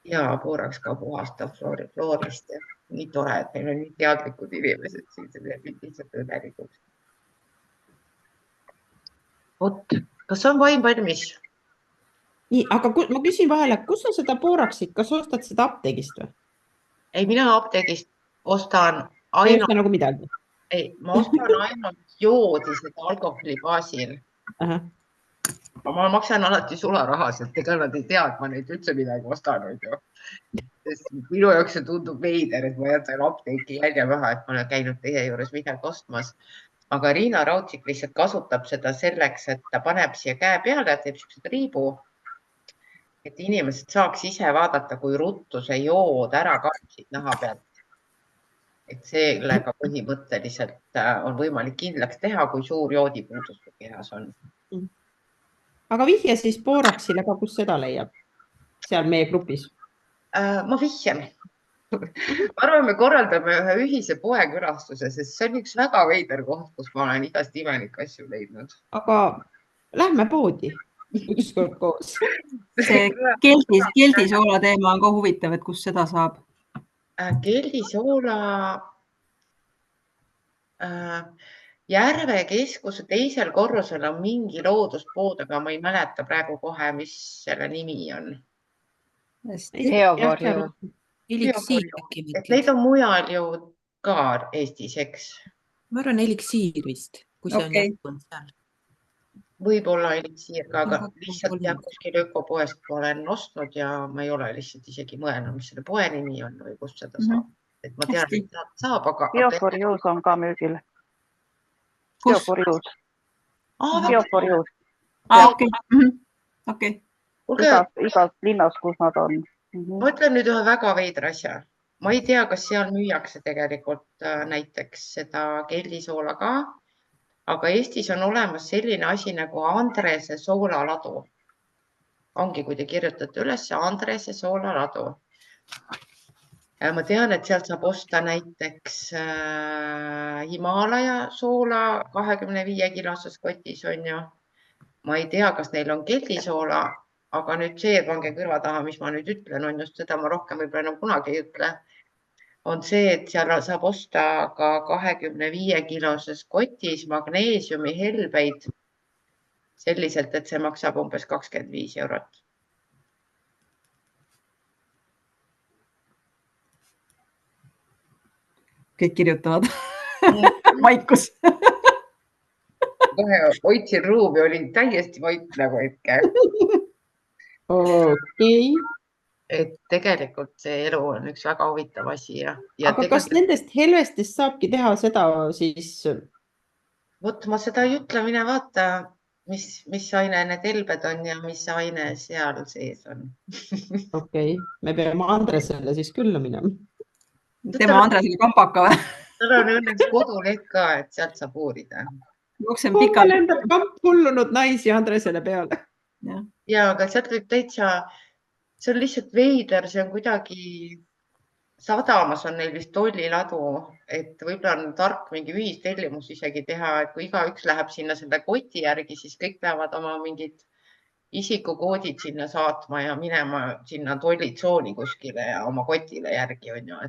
Ja booraks ka puhastab floorist. Nii tore, et meil on nii teadlikud inimesed siin, see lihtsalt õnnelikuks. Vot, kas on vaim valmis? Nii, aga ma küsin vahele, kus sa seda booraksid, kas ostad seda apteegist või? ei, mina apteegist ostan Ei ainult, osta nagu midagi. ei, ma ostan ainult joodi seda alkoholi baasil. Ahah. Ma maksan alati sularaha, sest ega nad ei tea, et ma neid üldse midagi ostan. Sest minu jaoks see tundub veider, et ma jätan apteeki jälje maha, et ma olen käinud teie juures midagi ostmas. Aga Riina Raudsik lihtsalt kasutab seda selleks, et ta paneb siia käe peale, teeb siukseid riibu, et inimesed saaks ise vaadata, kui ruttu see jood ära kaob siit naha pealt. Et sellega põhimõtteliselt on võimalik kindlaks teha, kui suur joodipuudus kehas on. Aga vihje siis Boraxile ka, kus seda leiab? Seal meie grupis. Ma vihjan. Ma arvan, me korraldame ühe ühise poekülastuse, sest see on üks väga veider koht, kus ma olen igast imelikke asju leidnud. Aga lähme poodi ükskord koos. See keldisoola teema on ka huvitav, et kus seda saab. Keldisoola Järve keskuse teisel korrusel on mingi looduspood, aga ma ei mäleta praegu kohe, mis selle nimi on. Geokorju. Eliksiir äkki Et mõtled? neid on mujal ju ka Eestis, eks? Ma arvan eliksiir vist, kui see on Okei. jätkunud seal. Võib-olla eliksiir ka, aga Aga lihtsalt jah, kuskil ökopoest ma olen ostnud ja ma ei ole lihtsalt isegi mõelnud, mis selle poe nimi on või kust seda saab. Et ma tean, Hästi. et sealt saab, aga... Geokorjuus on ka müügil. Kus? Geokorjuus. Väga... Geokorjuus. Okei. Okei. Kuulge, Igas linnas, kus nad on. ma ütlen nüüd ühe väga veidra asja. Ma ei tea, kas seal müüakse tegelikult näiteks seda keldisoola ka, aga Eestis on olemas selline asi nagu Andrese soolaladu. Ongi, kui te kirjutate üles Andrese soolaladu. Ma tean, et sealt saab osta näiteks Himalaja soola 25 kiloses kotis on ju. Ma ei tea, kas neil on keldisoola, aga nüüd see, pange kõrva taha, mis ma nüüd ütlen, on just seda ma rohkem võib-olla enam kunagi ei ütle. On see, et seal saab osta ka 25 kiloses kotis magneesiumi helbeid selliselt, et see maksab umbes 25 eurot. Kõik kirjutavad. Vaikus. Kohe hoidsin ruumi, oli täiesti vait nagu hetke. Okei. Et tegelikult see elu on üks väga huvitav asi. Aga kas nendest helvestest saabki teha seda siis? Vot ma seda ei ütle, mine vaata, mis aine need helbed on ja mis aine seal sees on. Okei, me peame Andresele siis külla minema. Tema Andresele kampaka või? Tal on õnneks koduleht ka, et sealt saab uurida. Jooksen Homme pikalt. lendab kamp hullunud naisi Andresele peale. Ja, aga sealt võib täitsa, see on lihtsalt veider, see on kuidagi, sadamas on neil vist tolliladu, et võib-olla on tark mingi ühistellimus isegi teha, et kui igaüks läheb sinna selle koti järgi, siis kõik peavad oma mingid isikukoodid sinna saatma ja minema sinna tollitsooni kuskile ja oma kotile järgi on ju,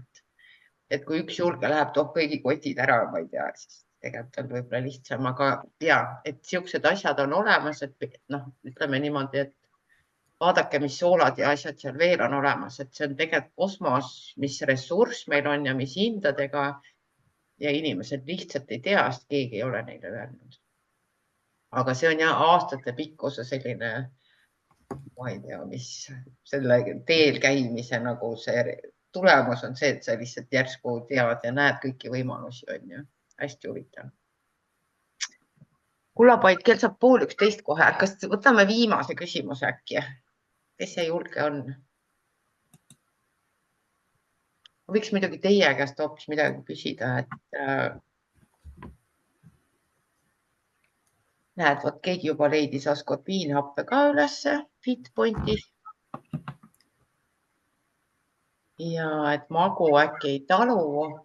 et kui üks julge läheb, toob kõigi kotid ära, ma ei tea, siis tegelikult on võib-olla lihtsam, aga ja, et siuksed asjad on olemas, et noh, ütleme niimoodi, et vaadake, mis soolad ja asjad seal veel on olemas, et see on tegelikult kosmos, mis ressurss meil on ja mis hindadega ja inimesed lihtsalt ei tea, sest keegi ei ole neile öelnud. Aga see on ja aastate pikkuse selline, ma ei tea, mis selle teel käimise nagu see tulemus on see, et sa lihtsalt järsku tead ja näed kõiki võimalusi, on ju. Hästi huvitav. Kullapaid, kell saab 12:30 kohe. Kas võtame viimase küsimuse äkki? Kes see julge on? Võiks muidugi teie käest hoopis midagi küsida, et näed, võt keegi juba leidis askobiinhappe ka ülesse Fitpointis. Ja et magu äkki ei talu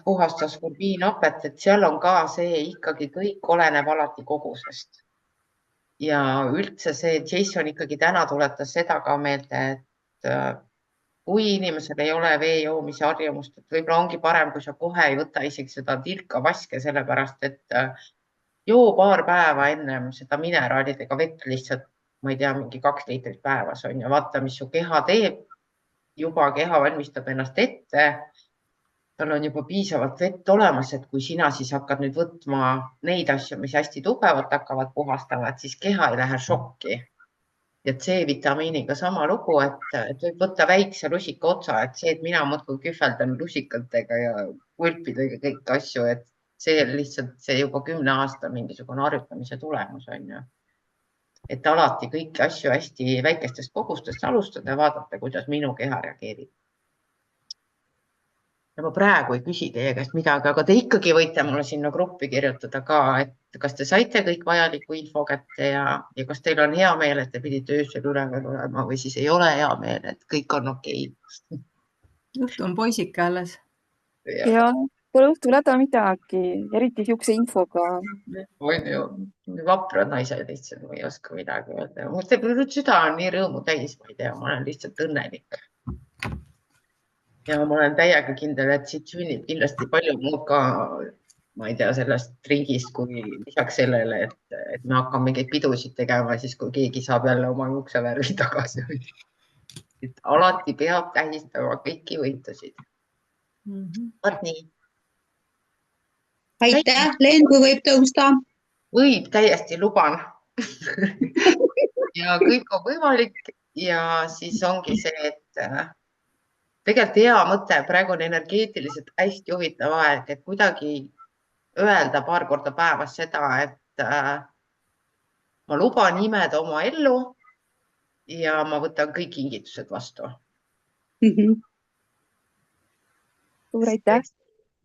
puhast askobiinhapet, et seal on ka see ikkagi kõik oleneb alati kogusest. Ja üldse see Jason ikkagi täna tuletas seda ka meelde, et kui inimesel ei ole vee joomise harjumust, et võib-olla ongi parem, kui sa kohe ei võta isegi seda tilka vaske, sellepärast et joo paar päeva ennem seda mineraalidega vett lihtsalt, ma ei tea, mingi 2 liitrit päevas on ja vaata, mis su keha teeb. juba keha valmistab ennast ette. Tal on juba piisavalt vett olemas, et kui sina siis hakkad nüüd võtma neid asju, mis hästi tugevalt hakkavad puhastama, et siis keha ei lähe šokki. Ja C-vitamiiniga sama lugu, et võib võtta väikse lusika otsa, et see, et mina muudkui kühveldan lusikatega ja kulpidega kõik asju, et see lihtsalt see juba 10 aasta mingisugune harjutamise tulemus on ju. Et alati kõiki asju hästi väikestest kogustest alustada ja vaadata, kuidas minu keha reageerib. Ja ma praegu ei küsi teie käest midagi, aga te ikkagi võite mulle sinna gruppi kirjutada ka, et kas te saite kõik vajaliku info kätte ja kas teil on hea meel, et te pidite öösel üleval olema või siis ei ole hea meel, et kõik on okei. Õhtu on poisike alles. Ja pole õhtul häda midagi, eriti siukse infoga. On ju vaprad naised lihtsalt, ma ei oska midagi öelda. Mul teeb süda on nii rõõmu täis, ma ei tea, ma olen lihtsalt õnnelik. Ja ma olen täiega kindel, et siit sünnib kindlasti palju muud ka, ma ei tea, sellest ringist, kui lisaks sellele, et me hakkame mingeid pidusid tegema, siis kui keegi saab jälle oma juuksevärvi tagasi. Et alati peab tähistama kõiki võitusid. Vaat nii. Aitäh, Leen, kui võib tõusta. Võib, täiesti luban. Ja kõik on võimalik ja siis ongi see, et tegelikult hea mõte, praegu on energeetiliselt hästi huvitav aeg, et kuidagi öelda paar korda päevas seda, et ma luban imeda oma ellu ja ma võtan kõik kingitused vastu. Suur aitäh.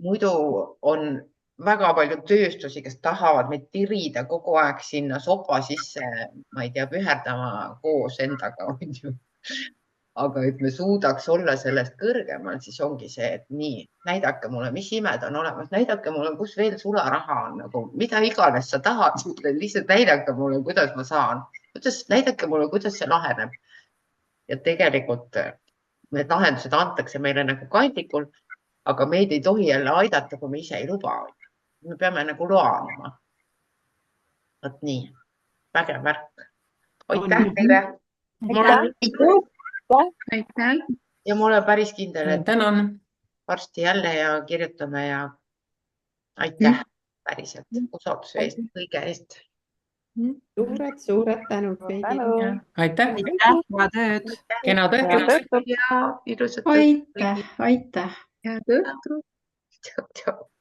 Muidu on väga palju tööstusi, kes tahavad meid tirida kogu aeg sinna sopa sisse, ma ei tea, püherdama koos endaga. Aga et me suudaks olla sellest kõrgemal, siis ongi see, et nii, näidake mulle, mis imed on olemas, näidake mulle, kus veel sularaha on, nagu mida iganes sa tahad, lihtsalt näidake mulle, kuidas ma saan, näidake mulle, kuidas see laheneb. Ja tegelikult need lahendused antakse meile nagu kandikul, aga meid ei tohi jälle aidata, kui me ise ei luba. Me peame nagu loanema. Võt nii, vägev märk. Aitäh teile. Aitäh. Ja ma olen päris kindel, et Tänan. varsti jälle ja kirjutame ja aitäh päriselt usalduse eest, kõige eest. Suured tänud, Veidi. Aitäh. Head tööd. Kena õhtut. Ja ilusat Aitäh, aitäh. Head õhtut. Tšau, tšau.